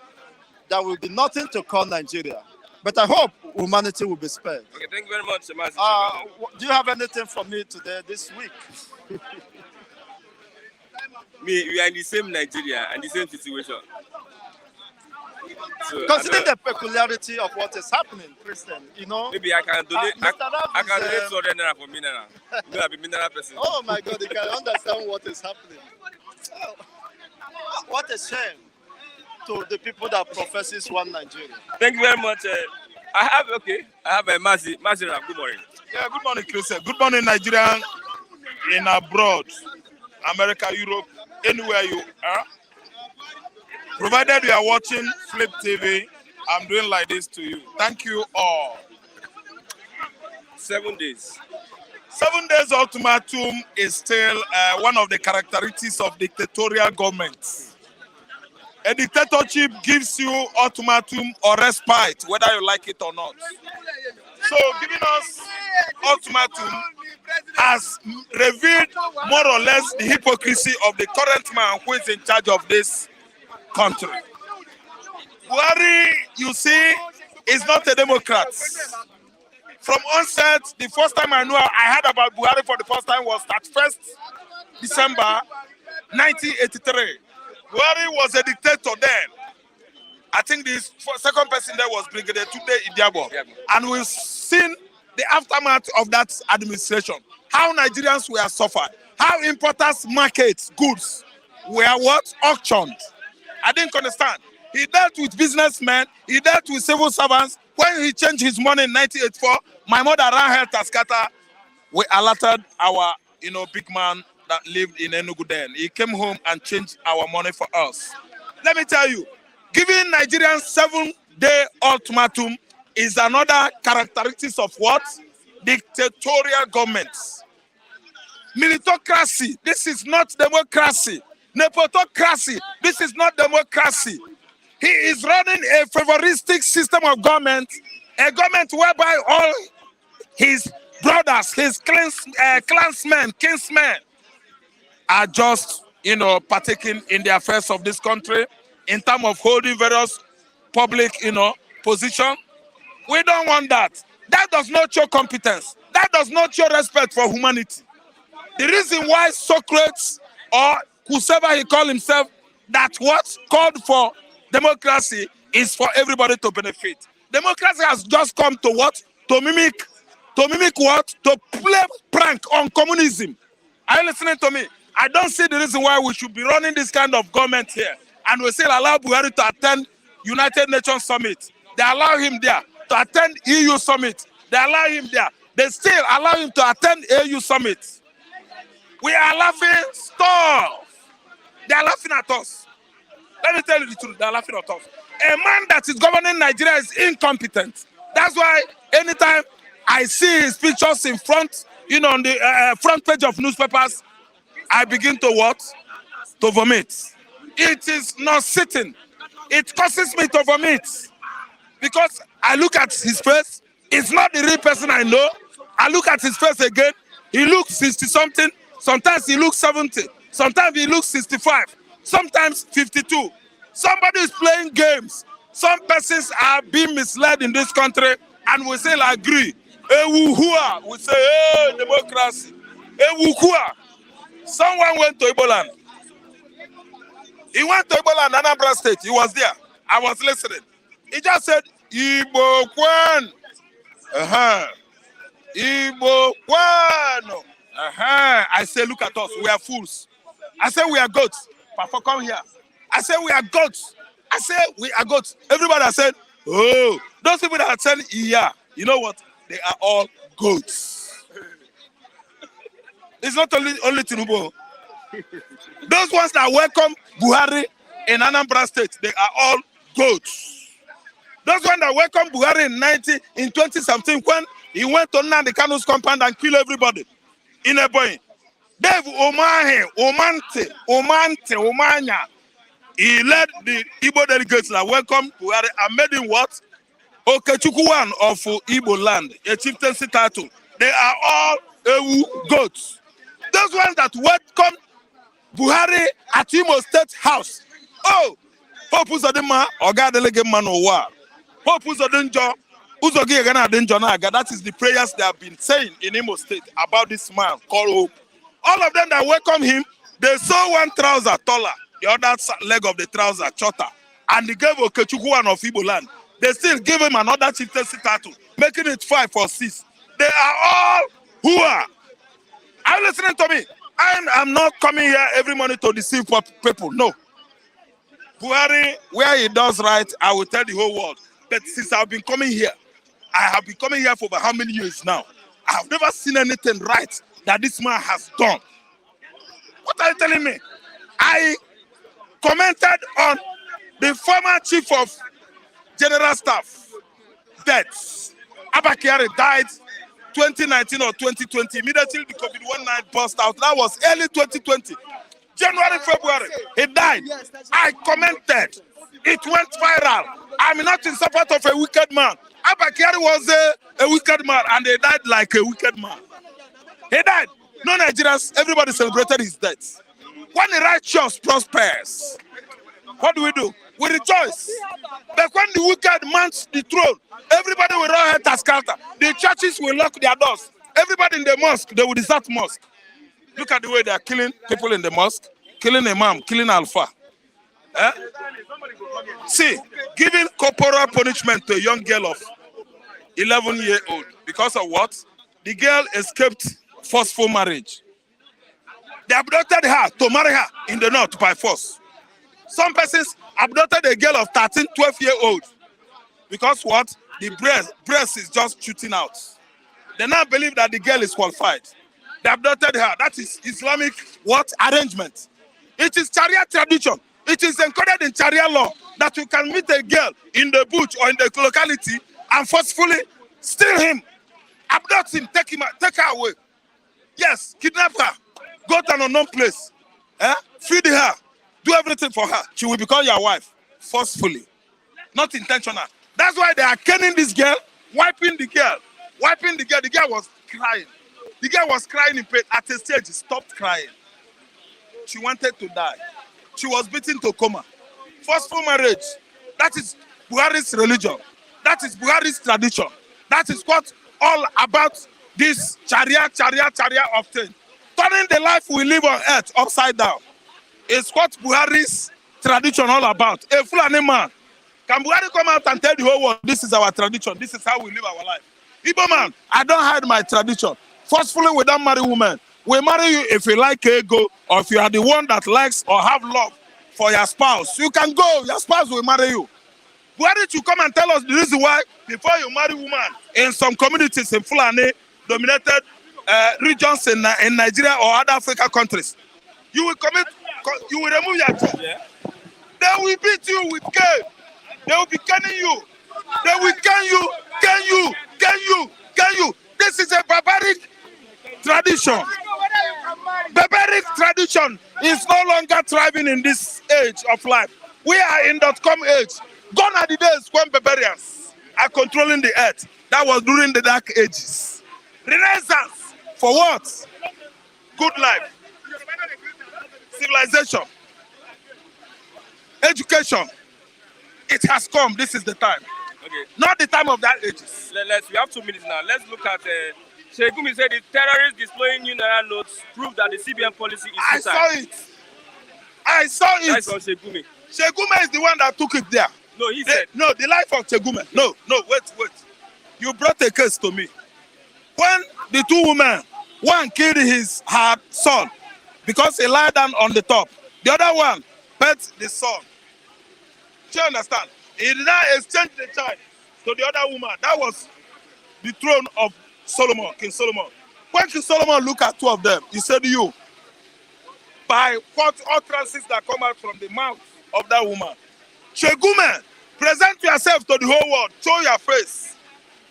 there will be nothing to call Nigeria. But I hope humanity will be spared. Okay, thank you very much, Master. Do you have anything for me today, this week? We are in the same Nigeria and the same situation. So, Considering the peculiarity of what is happening, Christian, maybe I can donate. I can donate 200 naira for mineral. You know, I'm a mineral person. Oh my God, you can understand what is happening. What a shame to the people that professes one Nigeria. Thank you very much. I have a Mazi. Good morning. Yeah, good morning, Christian. Good morning, Nigerian in abroad, America, Europe, anywhere you are. Provided you are watching Flip TV, I'm doing like this to you. Thank you all. 7 days. 7 days ultimatum is still one of the characteristics of dictatorial governments. A dictatorship gives you ultimatum or respite, whether you like it or not. So giving us ultimatum has revealed more or less the hypocrisy of the current man who is in charge of this country. Buhari, you see, is not a Democrat. From onset, the first time I heard about Buhari for the first time was 31st December 1983. Buhari was a dictator then. I think the second person there was Brigadier Tunde Idiabo. And we've seen the aftermath of that administration. How Nigerians were suffered. How importers' markets, goods were what? Auctioned. I didn't understand. He dealt with businessmen. He dealt with civil servants. When he changed his money in 1984, my mother ran her Tascata. We alerted our, big man that lived in Enugu then. He came home and changed our money for us. Let me tell you, giving Nigerians 7-day ultimatum is another characteristic of what? Dictatorial governments. Militocracy, this is not democracy. Nepotocracy, this is not democracy. He is running a favoristic system of government, a government whereby all his brothers, his clansmen, kinsmen are just, partaking in the affairs of this country in terms of holding various public, position. We don't want that. That does not show competence. That does not show respect for humanity. The reason why Socrates or whoever he called himself, that what called for democracy is for everybody to benefit. Democracy has just come to what? To mimic what? To play prank on communism. Are you listening to me? I don't see the reason why we should be running this kind of government here. And we still allow Buhari to attend United Nations Summit. They allow him there to attend EU Summit. They allow him there. They still allow him to attend AU Summit. We are laughing. Stop. They are laughing at us. Let me tell you the truth. They are laughing at us. A man that is governing Nigeria is incompetent. That's why anytime I see his pictures in front, on the front page of newspapers, I begin to what? To vomit. It is not sitting. It causes me to vomit. Because I look at his face, it's not the real person I know. I look at his face again, he looks 60-something. Sometimes he looks 70. Sometimes he looks 65. Sometimes 52. Somebody is playing games. Some persons are being misled in this country, and we still agree. We say, hey, democracy. Someone went to Igbo. He went to Igbo and Anambra State. He was there. I was listening. He just said, Igbo Kwan. Igbo Kwan. I say, look at us. We are fools. I say, we are goats. Papa, come here. I say, we are goats. I say, we are goats. Everybody said, oh, those people that said, yeah, you know what? They are all goats. It's not only Tinubu. Those ones that welcome Buhari in Anambra State, they are all goats. Those one that welcomed Buhari in 2017 when he went to Nnamdi Kanu's compound and killed everybody in a boy. Dave Omanya. He led the Igbo delegates that welcomed Buhari and made him what? Okechukwu of Igbo land, a chieftaincy title. They are all Ewu goats. Those ones that welcome Buhari at Imo State House. Oh, Hope Uzodinma, Oga Delegate Manowa. Hope Uzodinjo, Uzogi Egana Adenjo Naga. That is the prayers they have been saying in Imo State about this man called Hope. All of them that welcome him, they saw one trouser taller, the other leg of the trouser shorter, and they gave Okechukwu of Igbo land. They still give him another chieftaincy title, making it 5 or 6. They are all who are. Are you listening to me? I'm not coming here every morning to deceive people. No. Buhari, where he does right, I will tell the whole world. But since I've been coming here, I have been coming here for about how many years now? I have never seen anything right that this man has done. What are you telling me? I commented on the former chief of general staff deaths. Abakari died 2019 or 2020. Immediately the COVID-19 burst out. That was early 2020. January, February, he died. I commented. It went viral. I'm not in support of a wicked man. Abakari was a wicked man and he died like a wicked man. He died. No Nigerians, everybody celebrated his death. When the righteous prospers, what do? We rejoice. But when the wicked mounts the throne, everybody will run head scatter. The churches will lock their doors. Everybody in the mosque, they will desert mosque. Look at the way they are killing people in the mosque, killing imam, killing alpha. Eh? See, giving corporal punishment to a young girl of 11-year-old because of what? The girl escaped forceful marriage. They abducted her to marry her in the north by force. Some persons abducted a girl of 13, 12-year-old because what? The breast is just shooting out. They now believe that the girl is qualified. They abducted her. That is Islamic what? Arrangement. It is Sharia tradition. It is encoded in Sharia law that you can meet a girl in the bush or in the locality and forcefully steal him, abduct him, take her away. Yes, kidnap her, go to an unknown place, feed her, do everything for her. She will become your wife forcefully, not intentional. That's why they are caning this girl, wiping the girl. The girl was crying. The girl was crying in pain. At a stage, she stopped crying. She wanted to die. She was beaten to coma. Forceful marriage. That is Buhari's religion. That is Buhari's tradition. That is what all about this Sharia of thing. Turning the life we live on earth upside down is what Buhari's tradition all about. A Fulani man. Can Buhari come out and tell the whole world, this is our tradition, this is how we live our life? Igbo man, I don't hide my tradition. Forcefully, we don't marry women. We marry you if you like ego, or if you are the one that likes or have love for your spouse. You can go, your spouse will marry you. Why did you come and tell us the reason why before you marry woman in some communities in Fulani dominated regions in Nigeria or other African countries, you will remove your job. Yeah. They will beat you with cane. They will be caning you. They will can you. This is a barbaric tradition. Barbaric tradition is no longer thriving in this age of life. We are in .com age. Gone are the days when barbarians are controlling the earth. That was during the dark ages. Renaissance. For what? Good life. Civilization. Education. It has come. This is the time. Okay. Not the time of that ages. We have 2 minutes now. Let's look at Shegumi said the terrorists displaying new Naira notes prove that the CBN policy is I saw it. That's on Shegumi. Shegumi is the one that took it there. No, he said. No, the life of Shegumi. No, wait. You brought a case to me. When the two women, one killed her son because he lied down on the top. The other one pet the son. Do you understand? He did not exchange the child to the other woman. That was the throne of Solomon, King Solomon. When King Solomon looked at two of them, he said to you, by what utterances that come out from the mouth of that woman, Shegume Present yourself to the whole world. Show your face.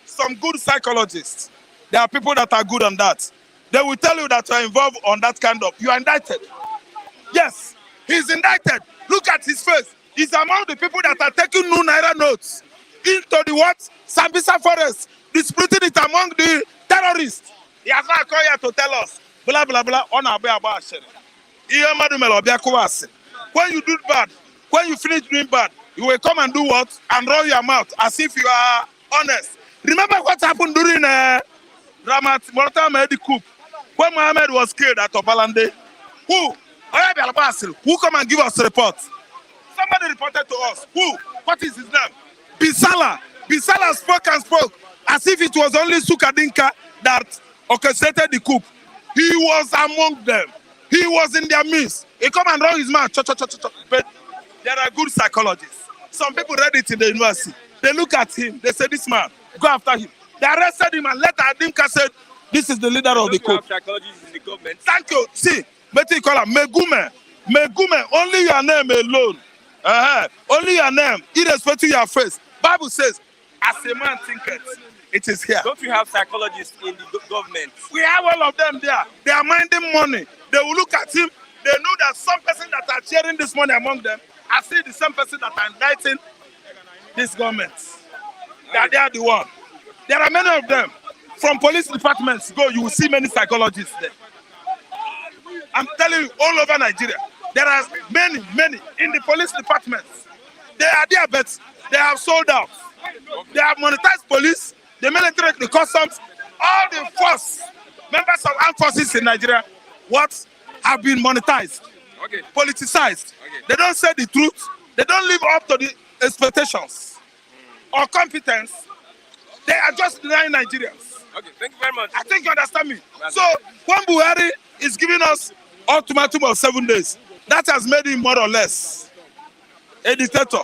Some good psychologists. There are people that are good on that. They will tell you that you are involved on that kind of. You are indicted. Yes, he's indicted. Look at his face. He's among the people that are taking new Naira notes into the what? Sambisa forest, disputing it among the terrorists. He has not come here to tell us. Blah, blah, blah. On our when you do bad, when you finish doing bad, you will come and do what? And run your mouth as if you are honest. Remember what happened during Ramat Mortal Mehdi coup when Mohammed was killed at Obalande? Who? Who come and give us a report? Somebody reported to us. Who? What is his name? Bisala. Bisala spoke and spoke as if it was only Sukadinka that orchestrated the coup. He was among them. He was in their midst. He come and run his mouth. But there are good psychologists. Some people read it in the university. They look at him. They say, this man, go after him. They arrested him and later Adinka said, this is the leader of the coup. Psychologists in the government. Thank you. See, Betty call him Megume. Megume, only your name alone. Only your name, irrespective of your face. Bible says, as a man thinketh, it is here. Don't we have psychologists in the government? We have all of them there. They are minding money. They will look at him. They know that some person that are sharing this money among them are still the same person that are indicting this government. That they are the one. There are many of them. From police departments, go, you will see many psychologists there. I'm telling you, all over Nigeria, there are many in the police departments. They are there, but they have sold out. They have monetized police, the military, the customs, all the force, members of armed forces in Nigeria, what have been monetized, politicized. They don't say the truth. They don't live up to the expectations or competence. They are just denying Nigerians. Okay, thank you very much. I think you understand me. So when Buhari is giving us ultimatum of 7 days, that has made him more or less a dictator,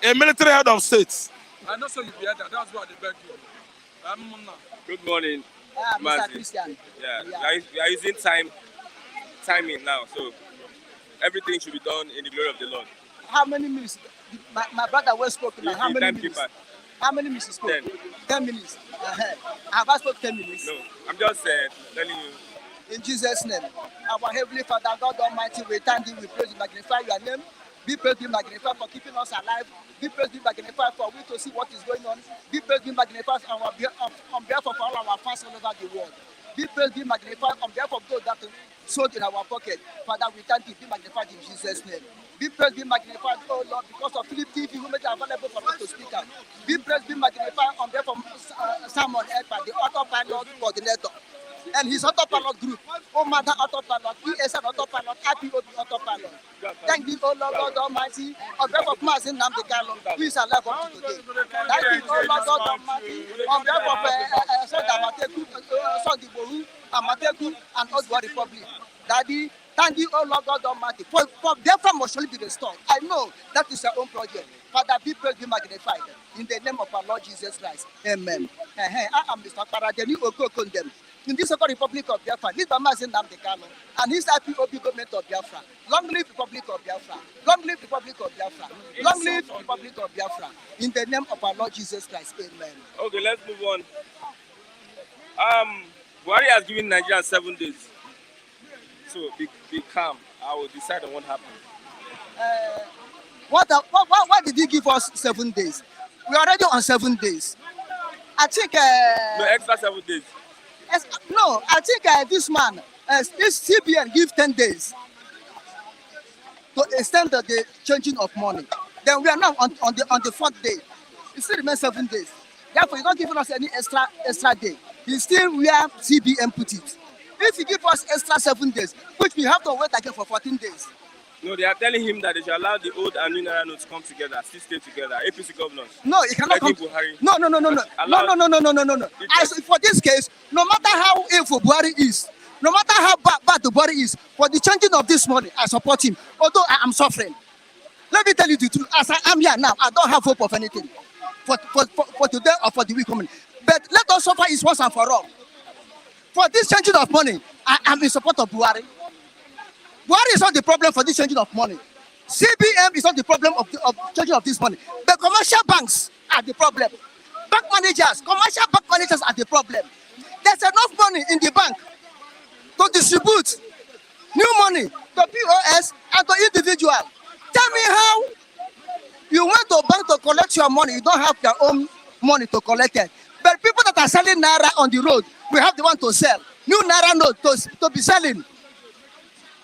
a military head of state. I know so you be that. That's why they beg you. Good morning, Mr. Christian. Yeah. We are using timing now, so everything should be done in the glory of the Lord. How many minutes? My brother was spoken. How many minutes? How many minutes spoke? 10. 10 minutes. Have I spoke 10 minutes? No, I'm just telling you. In Jesus' name, our Heavenly Father, God Almighty, we thank you, we praise you, magnify your name. Be praised, be magnified for keeping us alive. Be praised, be magnified for we to see what is going on. Be praised, be magnified on behalf of all our fans all over the world. Be praised, be magnified on behalf of those that sold in our pocket. Father, we thank you, be magnified in Jesus' name. Be praised, be magnified, oh Lord, because of Philip TV, who made it available for us to speak out. Be praised, be magnified on behalf of Simon Ekpa, the autopilot coordinator, and his autopilot group, Oh Mother Autopilot, ESN Autopilot, IPOB Autopilot. Thank you, oh Lord God Almighty, on behalf of Mazin Namdekalo, who is alive up to today. Thank you, oh Lord God Almighty, on behalf of Sondi Bohu, Amateku, and Oswald Republic. Daddy, thank you, oh Lord God Almighty, for therefore must surely be restored. I know that is your own project. Father, be praised, be magnified. In the name of our Lord Jesus Christ. Amen. I am Mr. Paradeni Okokondem. In this second Republic of Biafra, lead by Mazin Namdekalo and his IPOB government of Biafra. Long live Republic of Biafra. Long live Republic of Biafra. Long live Republic of Biafra. In the name of our Lord Jesus Christ. Amen. Okay, let's move on. Buhari has given Nigeria 7 days. So be calm. I will decide on what happens. Why did he give us 7 days? We're already on 7 days. I think... no, extra 7 days. No, I think this man, this CBN give 10 days to extend the changing of money. Then we are now on the 4th day. It still remains 7 days. Therefore, he's not giving us any extra day. He's still where CBN put it. If he give us extra 7 days, which we have to wait again for 14 days. No, they are telling him that they should allow the old and new Naira notes to come together, still stay together. APC governors. No, it cannot come. Buhari. No. For this case, no matter how evil Buhari is, no matter how bad the Buhari is, for the changing of this money, I support him. Although I am suffering. Let me tell you the truth. As I am here now, I don't have hope of anything for today or for the week coming. But let us suffer is once and for all. For this changing of money, I am in support of Buhari. Buhari is not the problem for this changing of money. CBM is not the problem of charging of this money. The commercial banks are the problem. Bank managers, commercial bank managers are the problem. There's enough money in the bank to distribute new money to POS and to individual. Tell me how you went to bank to collect your money, you don't have your own money to collect it. But people that are selling Naira on the road, we have the one to sell. New Naira note to be selling.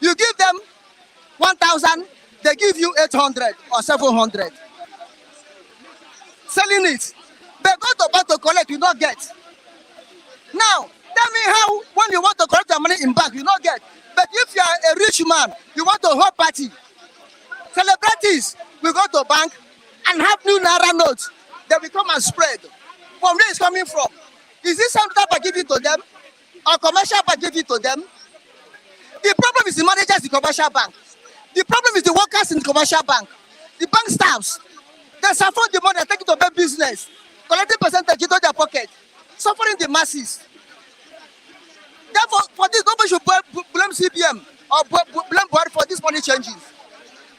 You give them 1,000, they give you 800 or 700. Selling it. But go to bank to collect, you don't get. Now, tell me how when you want to collect your money in bank, you don't get. But if you are a rich man, you want to hold party, celebrities will go to bank and have new Naira notes. They will come and spread. From where it's coming from? Is this something that I give it to them? Or commercial bank give it to them? The problem is the managers in the commercial bank. The problem is the workers in the commercial bank. The bank staffs. They suffer the money and take it to their business. Collecting percentage into their pocket. Suffering the masses. Therefore, for this, nobody should blame CBM or blame Buhari for these money changes.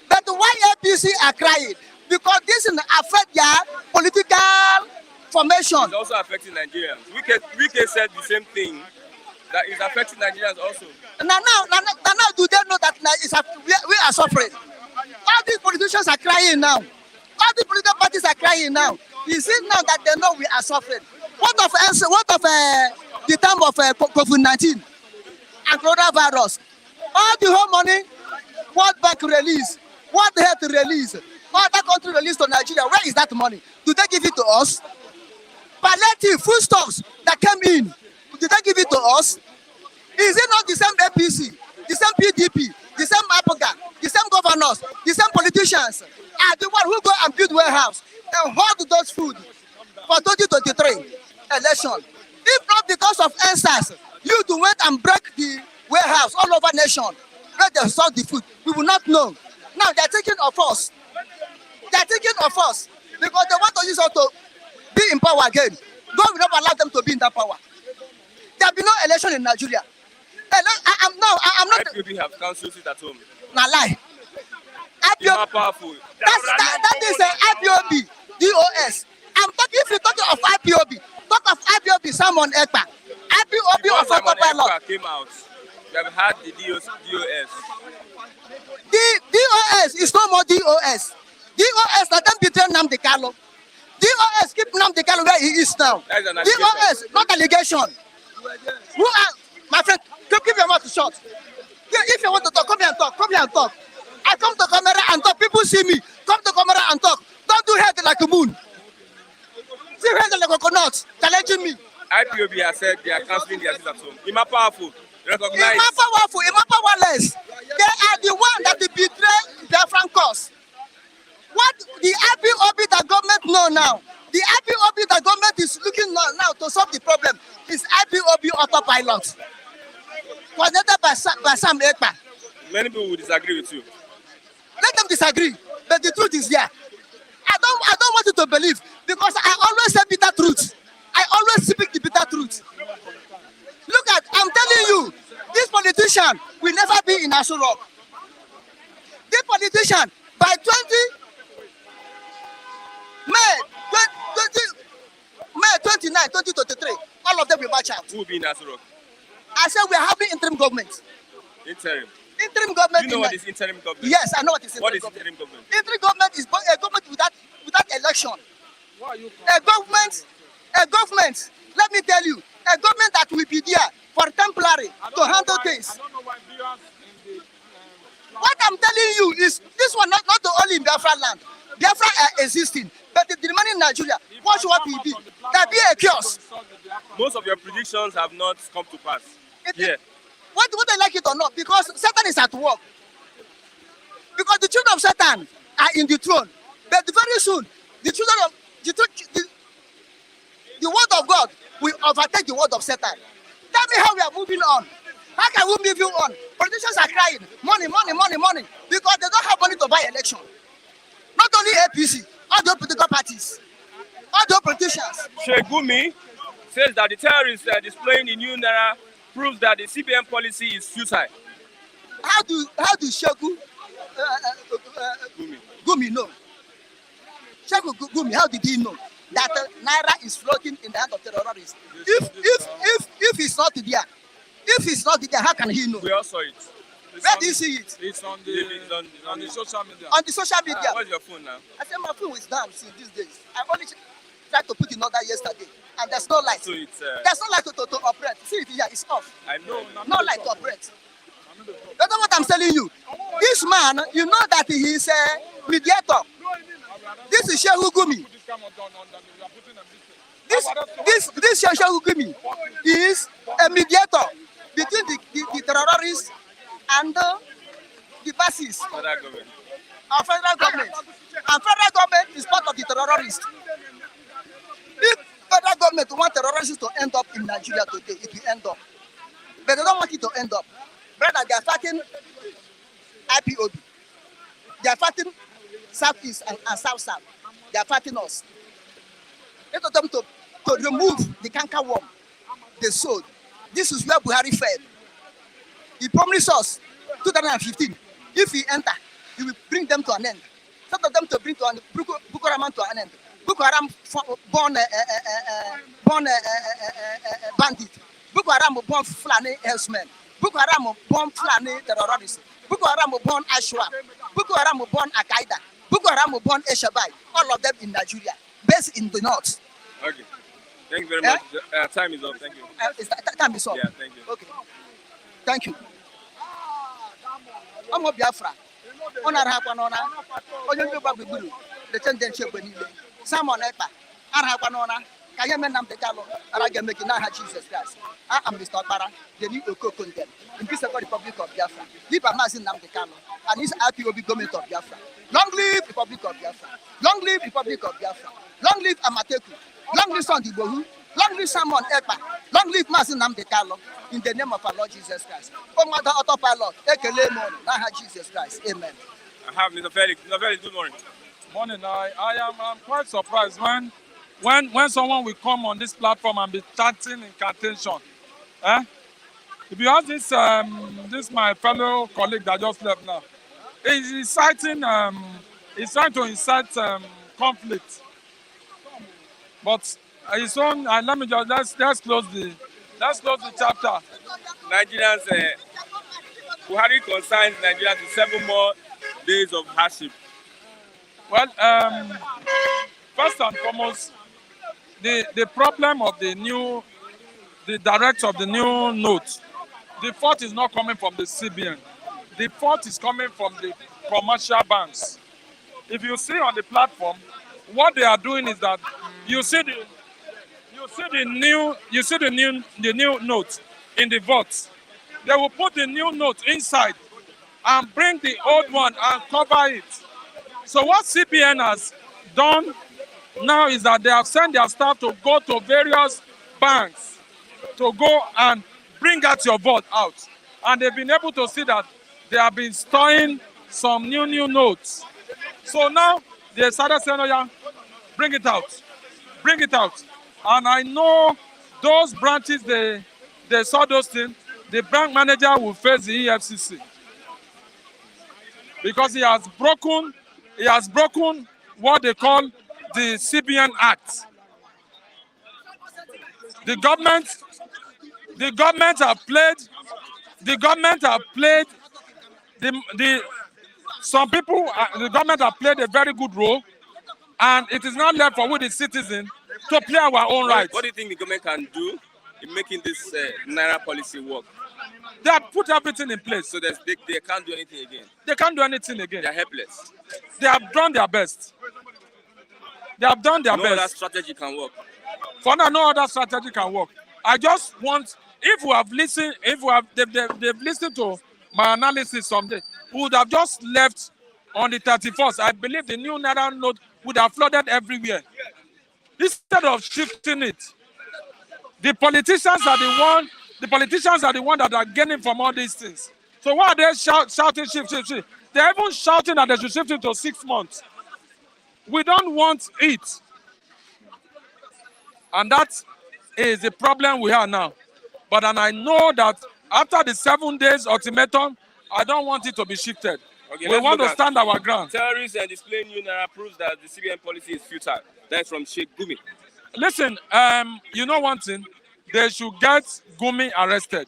But why APC are crying? Because this will affect their political formation. It's also affecting Nigerians. Wike said the same thing, that is affecting Nigerians also. Now, do they know that we are suffering? All these politicians are crying now. All the political parties are crying now. Is it now that they know we are suffering? What of the time of COVID-19 and coronavirus? All the whole money, World Bank release, World Health release, other country release to Nigeria. Where is that money? Do they give it to us? Palliative foodstuffs that came in, did they give it to us? Is it not the same APC, the same PDP, the same APOGA, the same governors, the same politicians are the one who go and build warehouse and hold those food for 2023 election? If not because of answers, you to went and break the warehouse all over nation where they store the food, we will not know. Now they are taking of us. They are taking of us because they want to use us to be in power again. God will not allow them to be in that power. There will be no election in Nigeria. I'm not. IPOB have councils at home. Now lie. You're not powerful. That is IPOB, DOS. I'm talking, if you're talking of IPOB, talk of IPOB, Simon Ekpa. IPOB Before of Simon autopilot. Ekpa came out, we have had the DOS. The DOS is no more DOS. DOS, let them betray Nnamdi Kanu. DOS keep Nnamdi Kanu where he is now. That is an DOS, not allegation. Who are, my friend, keep your mouth shut. If you want to talk, come here and talk. Come here and talk. I come to camera and talk. People see me. Come to camera and talk. Don't do head like a moon. See head like a coconut. Challenging me. IPOB has said they are cancelling their seats at home. Ima powerful. Recognize. Ima powerful. Ima powerless. They are the one that betray their frank cause. What the IPOB that government know now, the IPOB that government is looking now to solve the problem is IPOB autopilot. Coordinated by Sam Ekpa. Many people will disagree with you. Let them disagree, but the truth is here. I don't want you to believe because I always say bitter truth. I always speak the bitter truth. Look at, I'm telling you, this politician will never be in Aso Rock. This politician, by May 29, 2023, all of them will march out. Who will be in Aso Rock? I said we are having interim government. Interim. Interim government. Do you know what is interim government? Yes, I know what is interim government. What is interim government? Interim government is a government without election. A government, let me tell you, a government that will be there for temporary to handle things. What I'm telling you is this one not only in Biafra land. Biafra are existing, but the remaining Nigeria, watch what will be. There be a chaos. Most of your predictions have not come to pass. Yeah. Whether I like it or not, because Satan is at work. Because the children of Satan are in the throne. But very soon, the children of the word of God will overtake the word of Satan. Tell me how we are moving on. How can we move you on? Politicians are crying, money, because they don't have money to buy election. Not only APC, all the political parties, all the politicians. Shegumi says that the terrorists displaying the new Naira proves that the CBM policy is futile. How do Shegu Gumi know. Sheikh Gumi, how did he know that Naira is floating in the hand of terrorists? If he's not there, how can he know? We all saw it. Where do you see it? It's on the social media. On the social media. Where's your phone now? I said my phone is down since these days. I only tried to put in order yesterday, and there's no light. So it's. There's no light to operate. See it here, it's off. I know. No light to operate. That's not what I'm telling you. This man, you know that he is a mediator. This is Sheikh Gumi. This Sheikh Gumi is a mediator between the terrorists and the bases. Our federal government. And federal government is part of the terrorists. If federal government want terrorists to end up in Nigeria today, it will end up. But they don't want it to end up. Brother, they are fighting IPOB. They are fighting Southeast and South. They are fighting us. Let them to remove the canker worm they sowed. This is where Buhari failed. He promised us 2015. If he enter, he will bring them to an end. Some of them to bring Boko Haram to an end. Boko Haram born bandit. Boko Haram born Fulani herdsmen. Boko Haram born Fulani terrorists. Boko Haram born Ashwa. Boko Haram born Al-Qaeda. Boko Haram born Eshabai. All of them in Nigeria, based in the north. Okay. Thank you very much. Time is up. Thank you. Time is up. Yeah, thank you. Okay. Thank you. I'm a Biafra. Honor Hapanona. Only Babu, the tendency when you Simon Epa. Arhapanona. Kayaman Namtekalo. Aragamekina Jesus Christ. I am Mr. Para, the new Okokundem, in peace of the Republic of Biafra. Live a mass in Namtekalo, and his IPOB government of Biafra. Long live Republic of Biafra. Long live Republic of Biafra. Long live Amateku. Long live Sandy Bohu. Long live Simon Epa. Long live Masin Namtekalo. In the name of our Lord Jesus Christ. Oh, Mother Autopilot. Ekelemon. Naha Jesus Christ. Amen. I have Mr. Felix. Mr. Felix, good morning. Morning. I'm quite surprised when someone will come on this platform and be chanting incantation. If you ask this my fellow colleague that just left now, he's trying to incite conflict. But his own, let me just let's close the chapter. Nigerians, Buhari consigns Nigerians to 7 more days of hardship. Well, first and foremost, the problem of the direct of the new note, the fault is not coming from the CBN. The fault is coming from the commercial banks. If you see on the platform, what they are doing is that you see the new note in the vault. They will put the new note inside and bring the old one and cover it. So what CBN has done now is that they have sent their staff to go to various banks to go and bring out your vault out. And they've been able to see that they have been storing some new notes. So now they started saying, oh yeah, bring it out. Bring it out. And I know those branches, they saw those things, the bank manager will face the EFCC. Because he has broken what they call the CBN Act. The government have played the government have played a very good role, and it is not left for we the citizens to play our own rights. What do you think the government can do in making this Naira policy work? They have put everything in place. So they can't do anything again. They can't do anything again. They're helpless. They have done their best. They have done their best. No other strategy can work. For now, no other strategy can work. I just want, if they've listened to my analysis someday, we would have just left on the 31st. I believe the new Naira note would have flooded everywhere. Instead of shifting it, the politicians are the one that are gaining from all these things. So why are they shouting shift? They're even shouting that they should shift it to 6 months. We don't want it. And that is the problem we have now. But and I know that after the 7 days ultimatum, I don't want it to be shifted. Okay, We let's want look to at stand our ground. terrorists and displaying new Naira proves that the CBN policy is futile. That's from Sheikh Gumi. Listen, you know one thing? They should get Gumi arrested.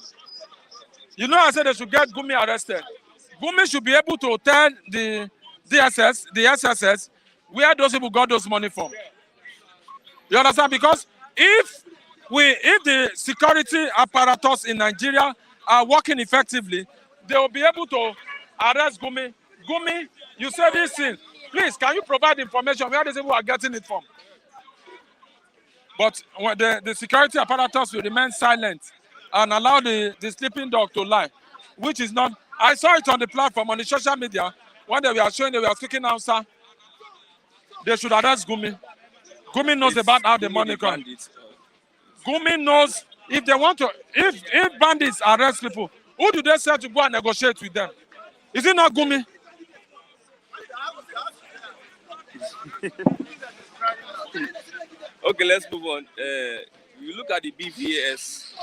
You know I said they should get Gumi arrested. Gumi should be able to tell the DSS, the SSS, where those people got those money from. You understand? Because if the security apparatus in Nigeria are working effectively, they will be able to arrest Gumi. Gumi, you said this thing. Please, can you provide information where these people are getting it from? But when the security apparatus will remain silent and allow the sleeping dog to lie, which is not. I saw it on the platform, on the social media, when they were showing, they were speaking Hausa. They should arrest Gumi. Gumi knows about how the money comes. Gumi knows if they want to, if bandits arrest people, who do they say to go and negotiate with them? Is it not Gumi? Okay, let's move on. You look at the BVAS,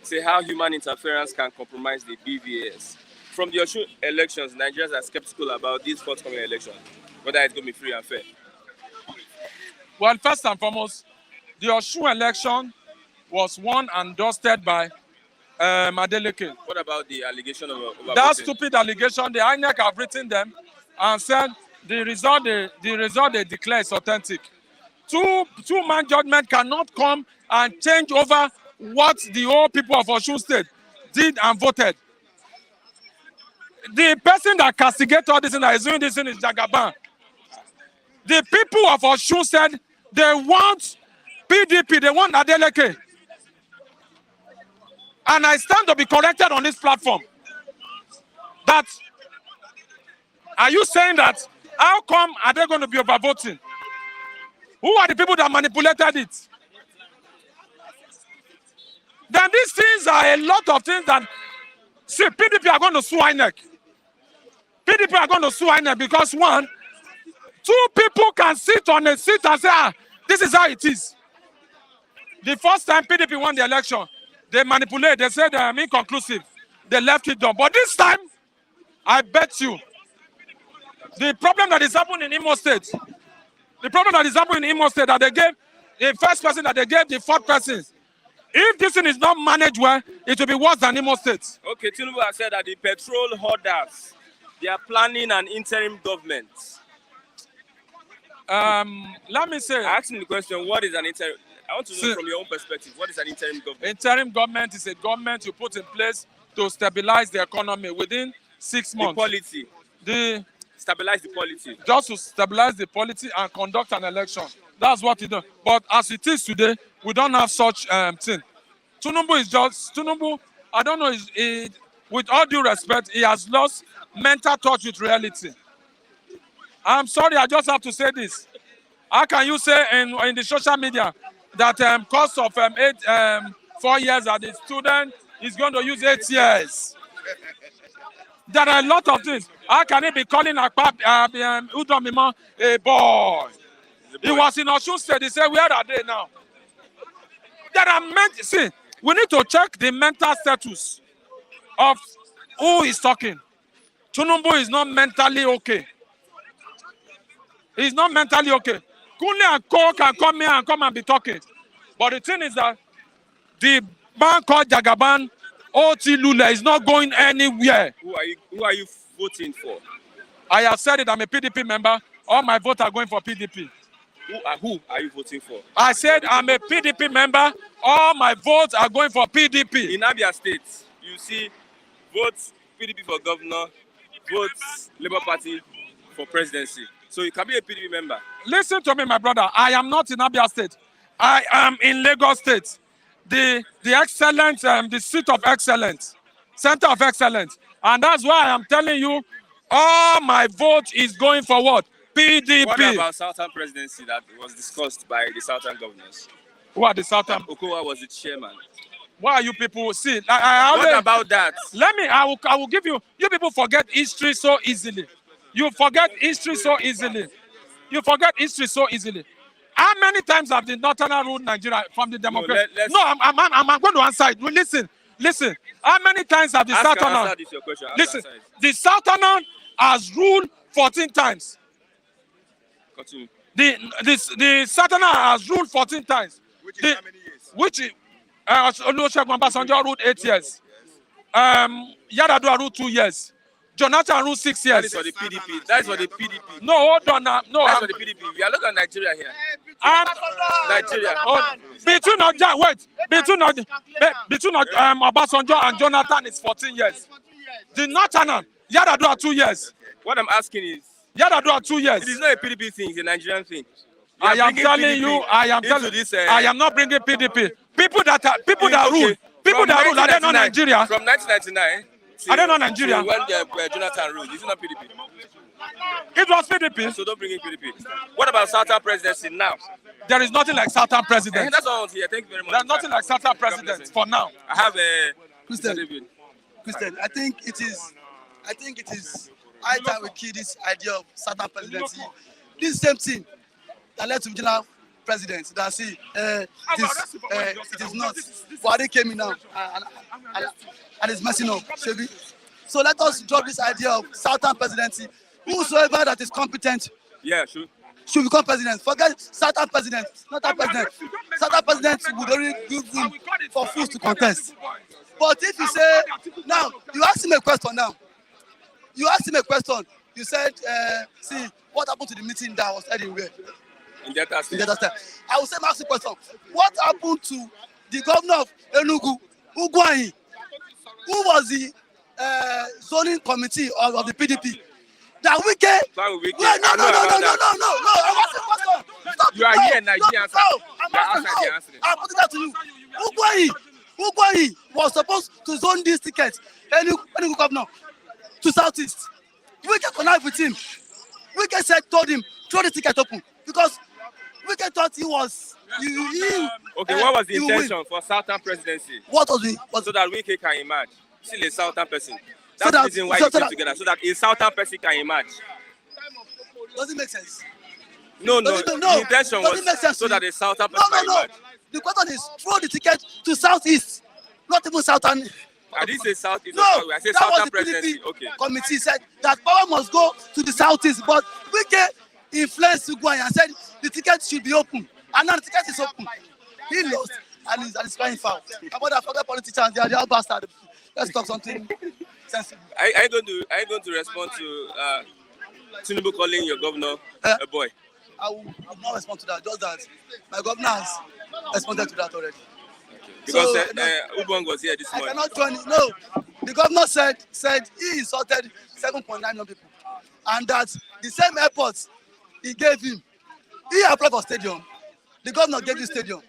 say how human interference can compromise the BVAS. From the Osun elections, Nigerians are skeptical about this forthcoming election, whether it's going to be free and fair. Well, first and foremost, the Osun election was won and dusted by Adeleke. What about the allegation of overvoting? That stupid allegation, the INEC have written them and said the result they declare is authentic. Two-man judgment cannot come and change over what the whole people of Osun State did and voted. The person that castigated all this and that is doing this thing is Jagaban. The people of Osun said they want PDP, they want Adeleke. And I stand to be corrected on this platform. That, are you saying that, how come are they going to be overvoting? Who are the people that manipulated it? Then these things are a lot of things that, see, PDP are going to sue INEC. PDP are going to sue INEC because one, two people can sit on a seat and say, this is how it is. The first time PDP won the election, they manipulated, they said I'm inconclusive. They left it done. But this time, I bet you, the problem that is happening in Imo State, that they gave the first person, that they gave the fourth person, if this thing is not managed well, it will be worse than Imo State. Okay, Tinubu has said that the petrol holders, they are planning an interim government. Let me say, I asked him the question, what is an interim? I want to know from your own perspective, what is an interim government? Interim government is a government you put in place to stabilize the economy within 6 months. The polity. Stabilize the polity. Just to stabilize the polity and conduct an election. That's what it does. But as it is today, we don't have such thing. Tinubu, I don't know, with all due respect, he has lost mental touch with reality. I'm sorry, I just have to say this. How can you say in the social media that course of 4 years as a student is going to use 8 years? There are a lot of things. How can he be calling Udomima a boy? He was in Osun State. He said, where are they now? There are see, we need to check the mental status of who is talking. Tinubu is not mentally okay. He's not mentally okay. Kunle and Co can come here and come and be talking. But the thing is that the man called Jagaban, Oti Lula, is not going anywhere. Who are you voting for? I have said it, I'm a PDP member. All my votes are going for PDP. Who are you voting for? I said I'm a PDP member. All my votes are going for PDP. In Abia State, you see votes PDP for governor, votes Labour Party for presidency. So you can be a PDP member. Listen to me, my brother. I am not in Abia State. I am in Lagos State. The excellence, the seat of excellence, center of excellence. And that's why I am telling you, all my vote is going for what? PDP. What about Southern presidency that was discussed by the Southern governors? Who are the Southern? Okowa was the chairman. Why are you people? See, what about that? I will give you. You people forget history so easily. You forget history so easily. You forget history so easily. How many times have the Northerners ruled Nigeria from the Democrats? No, I'm going to answer it. Listen. How many times have the Southerners? Answer this your question. Listen, the Southerners, has ruled 14 times. Continue. The Southerners has ruled 14 times. Which is how many years? Which Olusegun Obasanjo ruled 8 years. Yar'Adua ruled 2 years. Jonathan ruled 6 That is years. for the PDP. That is for the PDP. No, hold on now. No, That's for the PDP. We are looking at Nigeria here. Nigeria. Between Obasanjo and Jonathan is 14 years. The Northern, Yar'Adua 2 years. What I'm asking is, Yar'Adua 2 years. it is not a PDP thing, it's a Nigerian thing. I am telling you, I am not bringing PDP. People that rule, are they not Nigeria? From 1999. Are they not Nigeria? When Jonathan ruled, is it not PDP? It was PDP. So don't bring in PDP. What about Southern presidency now? There is nothing like Southern president. That's all here. Thank you very much. There's nothing like Southern president for now. I have a Christian, I think it is high time we kill this idea of Southern presidency. This same thing that led to regional presidents that see it is not. Buhari came in now and is messing up. So let us drop this idea of Southern presidency. Whosoever that is competent, should become president. Forget Southern president, not a president. Southern president would only give room for fools to contest. But if you say, now, you ask him a question now. You asked him a question. You said, see, what happened to the meeting that was held in where? In Delta State. I will say, ask the question. What happened to the governor of Enugu, Ugwuanyi, who was the zoning committee of the PDP? That weekend. No. I'm asking a question. Stop. You are here, Nigerian. I'm putting that to you. Ugwuanyi was supposed to zone this ticket, Enugu governor, to Southeast. Weekend connived with him. Weekend told him, throw the ticket open. Because Weekend thought he was. What was the intention for Southern presidency? What was the. So that Wike can emerge. Still a Southern person. That's the reason why you came together. So that a Southern person can emerge. Does it make sense? No. The intention was so that a Southern person can emerge. The question is, throw the ticket to Southeast. Not even Southern. I didn't say Southeast. No, I said that Southern was the presidency. PDP committee said that power must go to the Southeast. But Wike influenced Ugwuanyi and said the ticket should be open. And now the ticket is open. He lost and he's crying foul. About that, forget politicians, they are bastard. Let's talk something sensible. Are you going to respond to Tinubu calling your governor a boy? I will not respond to that. Just that my governor has responded to that already. Because Ubong was here this morning. I cannot join it. No, the governor said he insulted 7.9 million people, and that the same airport he gave him, he applied for stadium. The governor gave you stadium.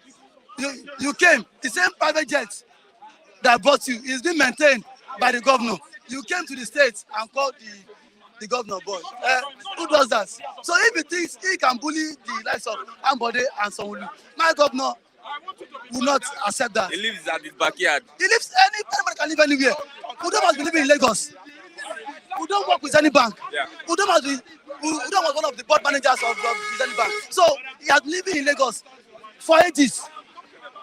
You came, the same private jet that brought you is being maintained by the governor. You came to the state and called the governor boy. Who does that? So if he thinks he can bully the likes of Ambode and Sanwo-Olu, my governor will not accept that. He lives at his backyard. He lives anybody can live anywhere. Udom must be living in Lagos. Udom work with any bank. Yeah. Udom was one of the board managers of any bank. So he has been living in Lagos for ages.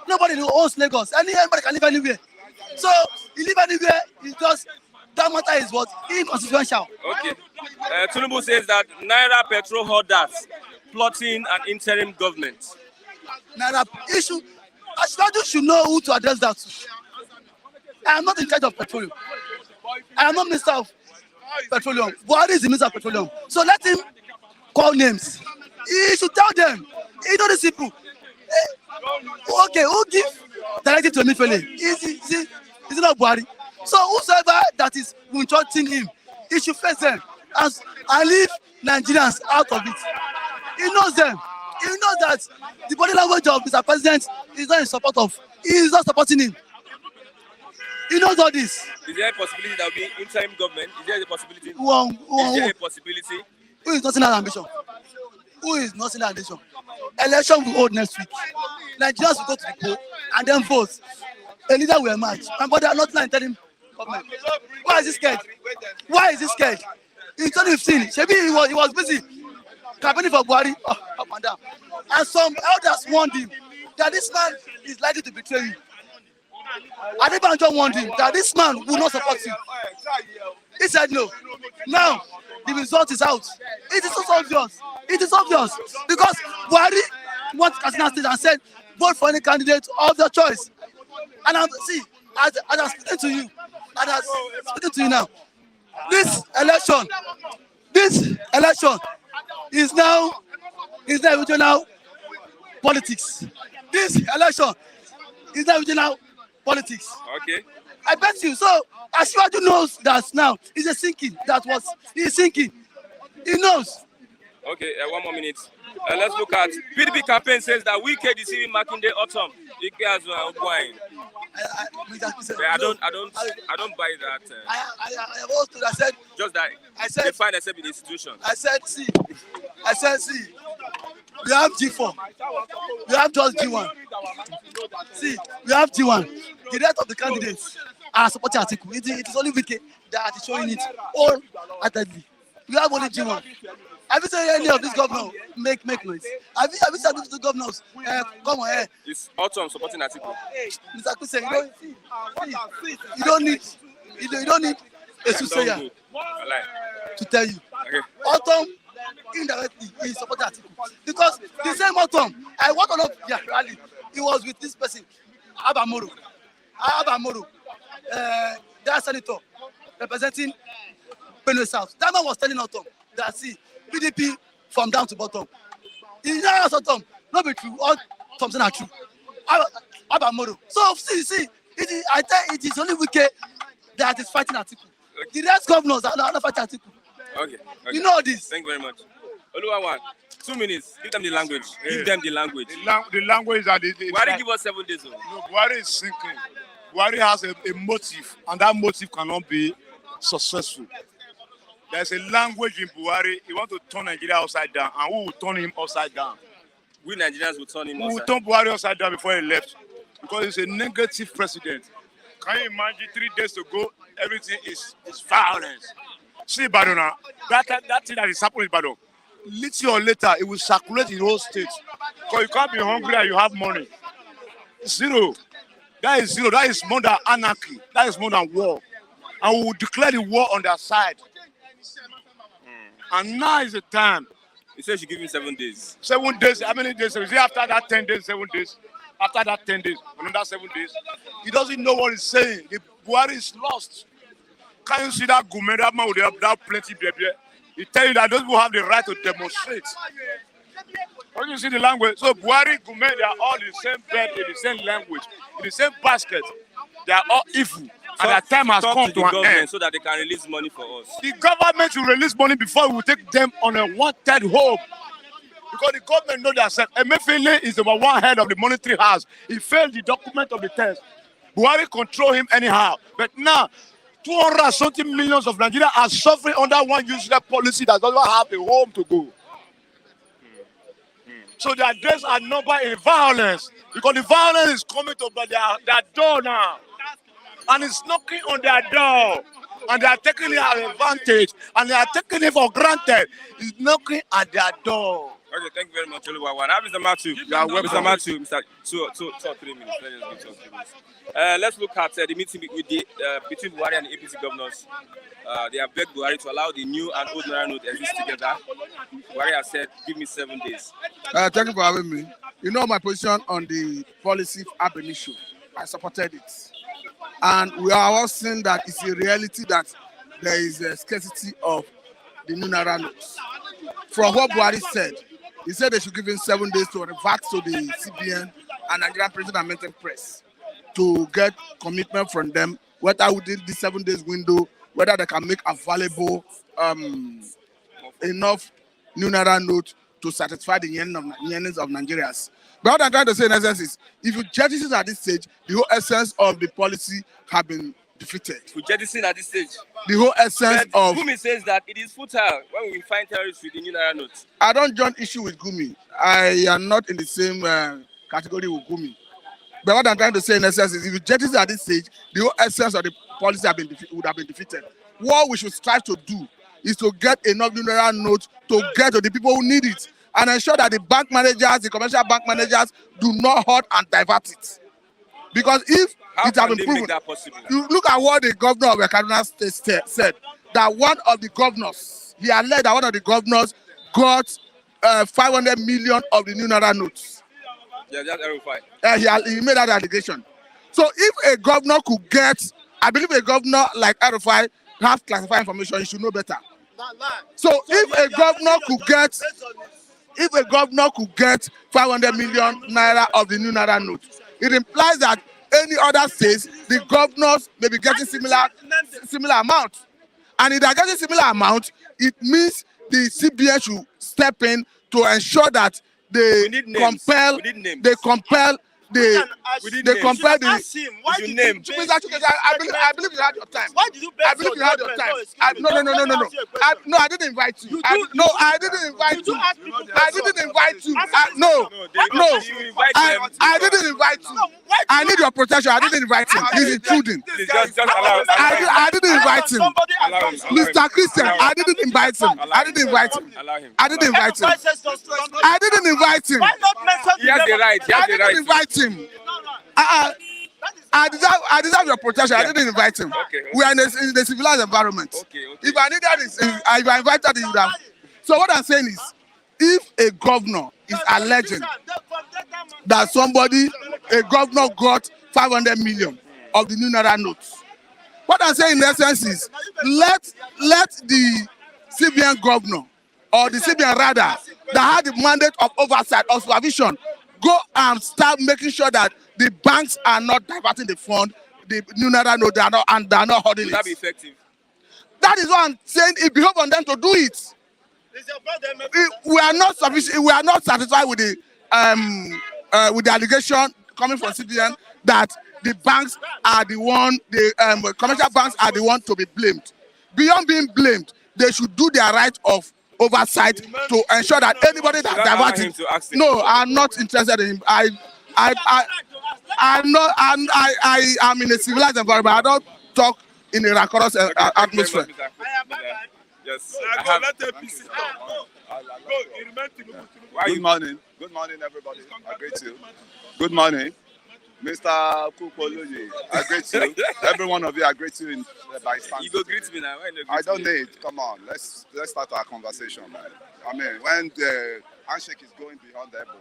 Nobody owns Lagos. Anybody can live anywhere. So he live anywhere. He just that matter is what inconsequential. Okay. Tinubu says that Naira petrol holders plotting an interim government. Naira issue. Ashwaju should know who to address that to. I am not in charge of petroleum. I am not Minister of Petroleum. Buhari is the Minister of Petroleum. So let him call names. He should tell them. He know these people. Okay, who give directive to Emefiele? Is it not Buhari? So whosoever that is instructing him, he should face them and leave Nigerians out of it. He knows them. He knows that the body language of Mr. President is not in support of. He is not supporting him. He knows all this. Is there a possibility that will be interim government? Is there a possibility? Is there a possibility? Who is not in that ambition? Who is not in that ambition? Election will hold next week. Nigerians will go to the poll and then vote. A leader will emerge. But they are not in interim government. Why is he scared? Why is he scared? In 2015, Shebi he was busy campaigning for Buhari up and down. And some elders warned him that this man is likely to betray you. Adebanjo warned him that this man will not support you. He said no. Now, the result is out. It is so obvious. It is obvious. Because Buhari went to Katsina State and said, vote for any candidate of your choice. And I'm speaking to you. Now. This election is now regional politics. This election is now regional politics. Okay. I bet you. So Asiwaju knows that now he's sinking. He's sinking. He knows. Okay, 1 more minute. Let's look at PDP campaign says that Wike deceiving Makinde autumn. Ike has wine. I don't buy that. I have also I said just that. They find themselves in the institution. I said see. We have G4. We have just G1. See, we have G1. The rest of the candidates are supporting Atiku. It is only Wike that is showing it all actively. We have only G1. Have you seen any of these governors make noise? Have you seen these governors come on here? It's autumn supporting Atiku. Mr. Kuse, you don't need a soothsayer to tell you. Okay. Autumn indirectly is supporting Atiku because the same autumn I went on their rally. It was with this person, Abamoro, that senator representing Benue South. That man was telling autumn that see PDP from down to bottom. In that autumn, not be true. All something are true. Abamoro. So see, I tell it is only Wike that is fighting Atiku. The rest governors are not fighting Atiku. Okay. You know this. Thank you very much. Oluwawan, 2 minutes. Give them the language. Give them the language. The language that Buhari give us 7 days. No, Buhari is sinking. Buhari has a motive, and that motive cannot be successful. There's a language in Buhari. He wants to turn Nigeria upside down, and who will turn him upside down? We Nigerians will turn him upside down. We will turn Buhari upside down before he left, because he's a negative president. Can you imagine 3 days ago, everything is violence? See, Badona, that thing that is happening in Badon, little or later, it will circulate in the whole state. Because you can't be hungry and you have money. Zero. That is zero. That is more than anarchy. That is more than war. And we will declare the war on their side. And now is the time. He said she give him 7 days. 7 days. How many days? Is it after that 10 days, 7 days? After that 10 days, another 7 days. He doesn't know what he's saying. The Buhari is lost. Can you see that Gume, that man with that plenty baby? He tell you that those people have the right to demonstrate. When you see the language, so Buhari, Gume, they are all in the same bed, in the same language, in the same basket. They are all evil. And their time has come to an end. So that they can release money for us. The government will release money before we will take them on a wanted home. Because the government knows themselves. Emefiele is the one head of the monetary house. He failed the document of the test. Buhari control him anyhow. But now, 200-something millions of Nigeria are suffering under one useless policy that doesn't have a home to go. So their days are numbered in violence. Because the violence is coming to their door now. And it's knocking on their door. And they are taking it as advantage. And they are taking it for granted. It's knocking at their door. Okay, thank you very much, Oluwawan. Now, Mr. Matthew. Mr. Matthew, two or 3 minutes. Let's look at the meeting between Buhari and the APC governors. They have begged Buhari to allow the new and old Naira note to exist together. Buhari has said, give me 7 days. Thank you for having me. You know my position on the policy ab initio. I supported it. And we are all seeing that it's a reality that there is a scarcity of the new Naira notes. From what Buhari said, he said they should give him 7 days to revert to the CBN and Nigerian Print and Maintain Press to get commitment from them, whether within the 7 days window, whether they can make available enough new Naira note to satisfy the yearnings of Nigerians. But what I'm trying to say in essence is, if you jettison at this stage, the whole essence of the policy have been defeated. We jettison at this stage. The whole essence of... Gumi says that it is futile when we find terrorists with the new Naira notes. I don't join issue with Gumi. I am not in the same category with Gumi. But what I'm trying to say in essence is, if you jettison at this stage, the whole essence of the policy would have been defeated. What we should strive to do is to get enough new Naira notes to get to the people who need it, and ensure that the bank managers, the commercial bank managers, do not hurt and divert it. Because if How it has can been they proven. make that possible? You look at what the governor of Kaduna State said, that one of the governors, he alleged that one of the governors got 500 million of the new Naira notes. Yeah, that's verified. He made that allegation. So if a governor could get, I believe a governor like Arufai has classified information, he should know better. So if a governor could get 500 million naira of the new Naira note, it implies that any other states, the governors may be getting similar amount. And if they are getting similar amount, it means the CBN should step in to ensure that they compel the I believe you had your time. Why did you I believe you had your time. No. I didn't invite you. I didn't invite you. I didn't invite you. I didn't invite you. I need your protection. I didn't invite him. He's intruding. Just allow him. I didn't invite him. Allow him. Mr. Christian, I didn't invite him. I didn't invite him. Allow him. I didn't invite him. I didn't invite him. Why not mention He has the right. He has I the didn't right. invite him. I deserve your protection. I didn't invite him. Okay. We are in a civilized environment. Okay. If I needed this, if I invited you, that. So what I'm saying is, if a governor is alleging that a governor got 500 million of the new Naira notes, what I'm saying in essence is, let the CBN governor, or the CBN rather, that had the mandate of oversight or supervision, go and start making sure that the banks are not diverting the fund, the new Naira note, they are not holding it. Would that be effective? That is what I'm saying. It behoves on them to do it. We are not sufficient. We are not satisfied with the allegation coming from CBN that the banks are the one, the commercial banks are the one to be blamed. Beyond being blamed, they should do their right of oversight to ensure that anybody that diverted. No, I'm not interested in him. I am in a civilized environment. I don't talk in a rancorous atmosphere. Yes. Good morning. Good morning, everybody. I greet you. Good morning. Mr. Kukoloye, I greet you. Every one of you, I greet you in by stand. You go greet me now. I don't need. Come on, let's start our conversation, man. I mean, when the handshake is going beyond the elbow,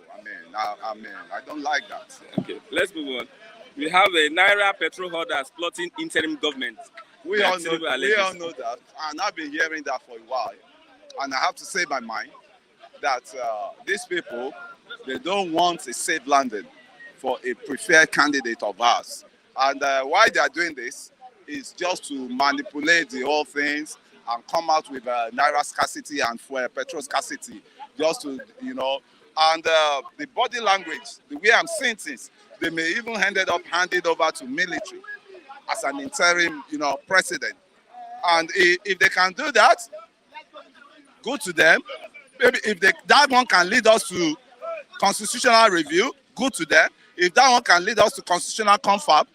I don't like that. Okay, let's move on. We have a Naira petrol holders plotting interim government. We all know that, and I've been hearing that for a while. And I have to say my mind that these people, they don't want a safe landing for a preferred candidate of ours. And why they are doing this is just to manipulate the whole things and come out with Naira scarcity and petrol scarcity, just to, and the body language, the way I'm seeing things, they may even hand it over to military as an interim, president. And if they can do that, good to them. Maybe if that one can lead us to constitutional review, good to them. If that one can lead us to constitutional confab,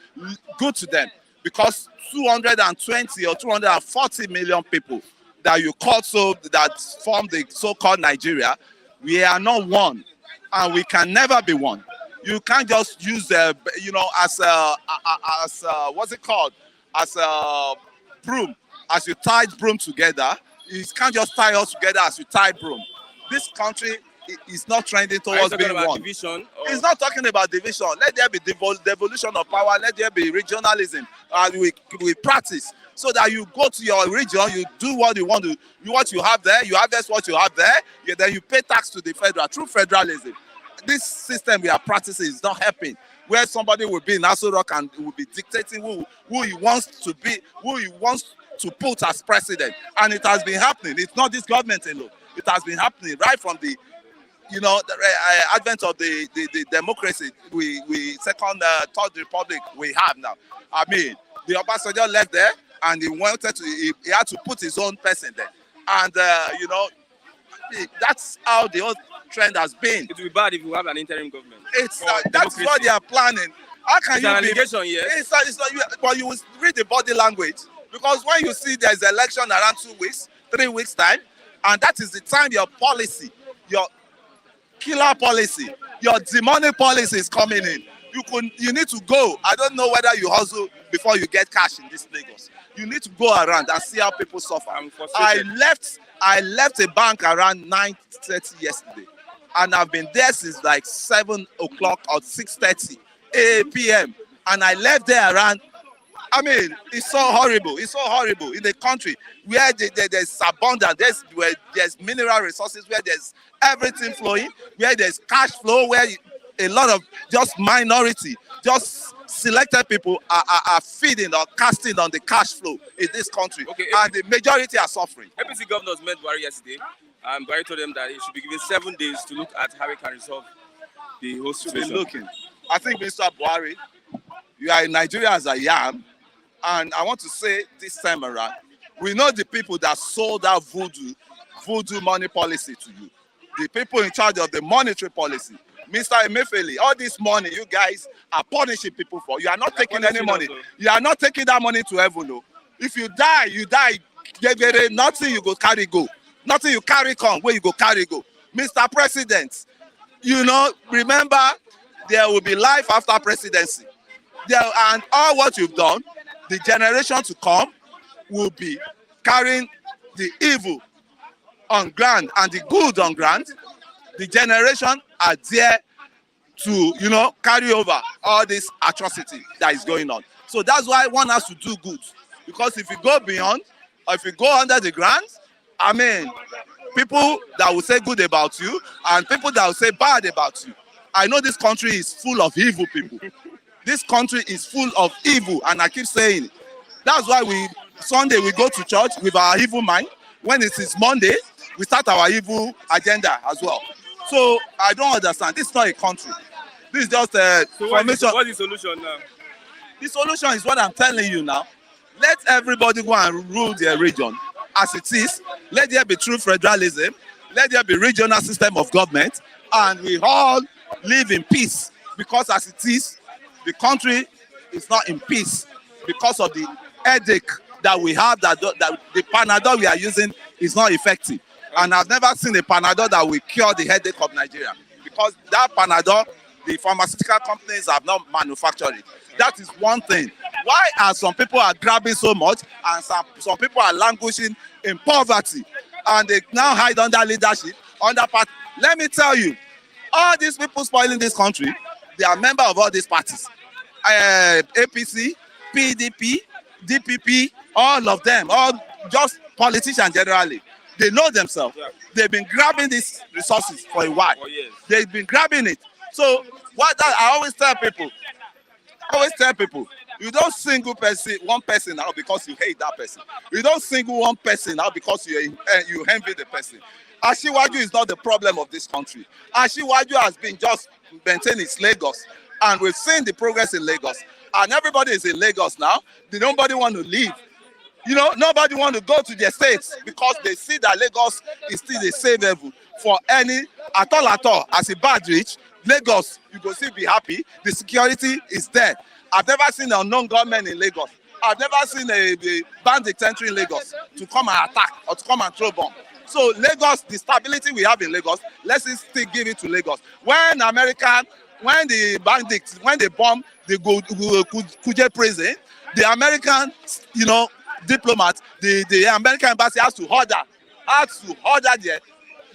good to them. Because 220 or 240 million people that you call that form the so-called Nigeria, we are not one, and we can never be one. You can't just use as what's it called, as a broom, as you tie broom together. You can't just tie us together as you tie broom. This country is not trending towards being one. Division, it's not talking about division. Let there be devolution of power. Let there be regionalism. We practice so that you go to your region, you do what you want to, what you have there. You harvest what you have there. Then you pay tax to the federal. True federalism. This system we are practicing is not helping. Where somebody will be in Aso Rock and will be dictating who he wants to be, who he wants to put as president, and it has been happening. It's not this government alone. It has been happening right from the advent of the democracy, third republic we have now. I mean, the Obasanjo left there, and he had to put his own person there, and that's how the whole trend has been. It will be bad if we have an interim government. That's what they are planning. How can it's an allegation, yes. But you will read the body language, because when you see there's an election around 2 weeks, 3 weeks time, and that is the time your policy, your killer policy, your demonic policy is coming in. You need to go. I don't know whether you hustle before you get cash in this Lagos. You need to go around and see how people suffer. I left a bank around 9:30 yesterday, and I've been there since like 7 o'clock or 6:30 p.m. And I left there around. I mean, it's so horrible. It's so horrible in the country where there's abundance, where there's mineral resources, where there's everything flowing, where there's cash flow, where a lot of just minority, just selected people are feeding or casting on the cash flow in this country. Okay, and the majority are suffering. APC governors met Buhari yesterday, and Buhari told them that he should be given 7 days to look at how he can resolve the whole situation. Looking. I think Mr. Buhari, you are in Nigeria as I am. And I want to say this time around, we know the people that sold that voodoo money policy to you. The people in charge of the monetary policy. Mr. Emefiele, all this money you guys are punishing people for. You are not taking any money. You are not taking that money to heaven. No. If you die, you die. Nothing you go carry go. Nothing you carry come where you go carry go. Mr. President, you know, remember there will be life after presidency. And all what you've done, the generation to come will be carrying the evil on ground and the good on ground. The generation are there to, you know, carry over all this atrocity that is going on. So that's why one has to do good. Because if you go beyond, or if you go under the ground, I mean, people that will say good about you and people that will say bad about you. I know this country is full of evil people. This country is full of evil, and I keep saying it. That's why Sunday we go to church with our evil mind. When it is Monday, we start our evil agenda as well. So I don't understand. This is not a country. This is just a formation. What is the solution now? The solution is what I'm telling you now. Let everybody go and rule their region as it is. Let there be true federalism. Let there be regional system of government, and we all live in peace. Because as it is, the country is not in peace because of the headache that we have, that the Panadol we are using is not effective. And I've never seen a Panadol that will cure the headache of Nigeria. Because that Panadol, the pharmaceutical companies have not manufactured it. That is one thing. Why are some people are grabbing so much and some people are languishing in poverty? And they now hide under leadership, under party. Let me tell you, all these people spoiling this country, they are members of all these parties. APC, PDP, DPP, all of them, all just politicians generally. They know themselves. Yeah. They've been grabbing these resources for a while. Oh, yes. They've been grabbing it. So I always tell people, you don't single one person out because you hate that person. You don't single one person out because you envy the person. Asiwaju is not the problem of this country. Asiwaju has been just maintaining its Lagos. And we've seen the progress in Lagos. And everybody is in Lagos now. Nobody want to leave. You know, nobody want to go to their states because they see that Lagos is still a safe haven for any, at all. As a bad rich, Lagos, you go still be happy. The security is there. I've never seen an unknown government in Lagos. I've never seen a bandit entering Lagos to come and attack or to come and throw bomb. So Lagos, the stability we have in Lagos, let's still give it to Lagos. When the bandits, when they bomb the Kuje prison, the American, you know, diplomats, the American embassy has to order their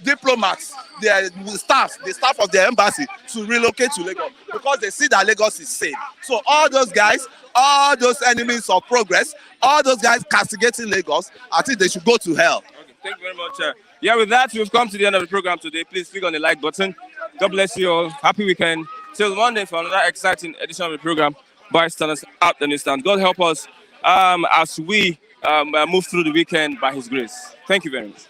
diplomats, their staff, the staff of their embassy to relocate to Lagos because they see that Lagos is safe. So all those guys, all those enemies of progress, all those guys castigating Lagos, I think they should go to hell. Okay, thank you very much. Yeah, with that, we've come to the end of the program today. Please click on the like button. God bless you all. Happy weekend. Till Monday for another exciting edition of the program by Standards at the Newsstand. God help us as we move through the weekend by His grace. Thank you very much.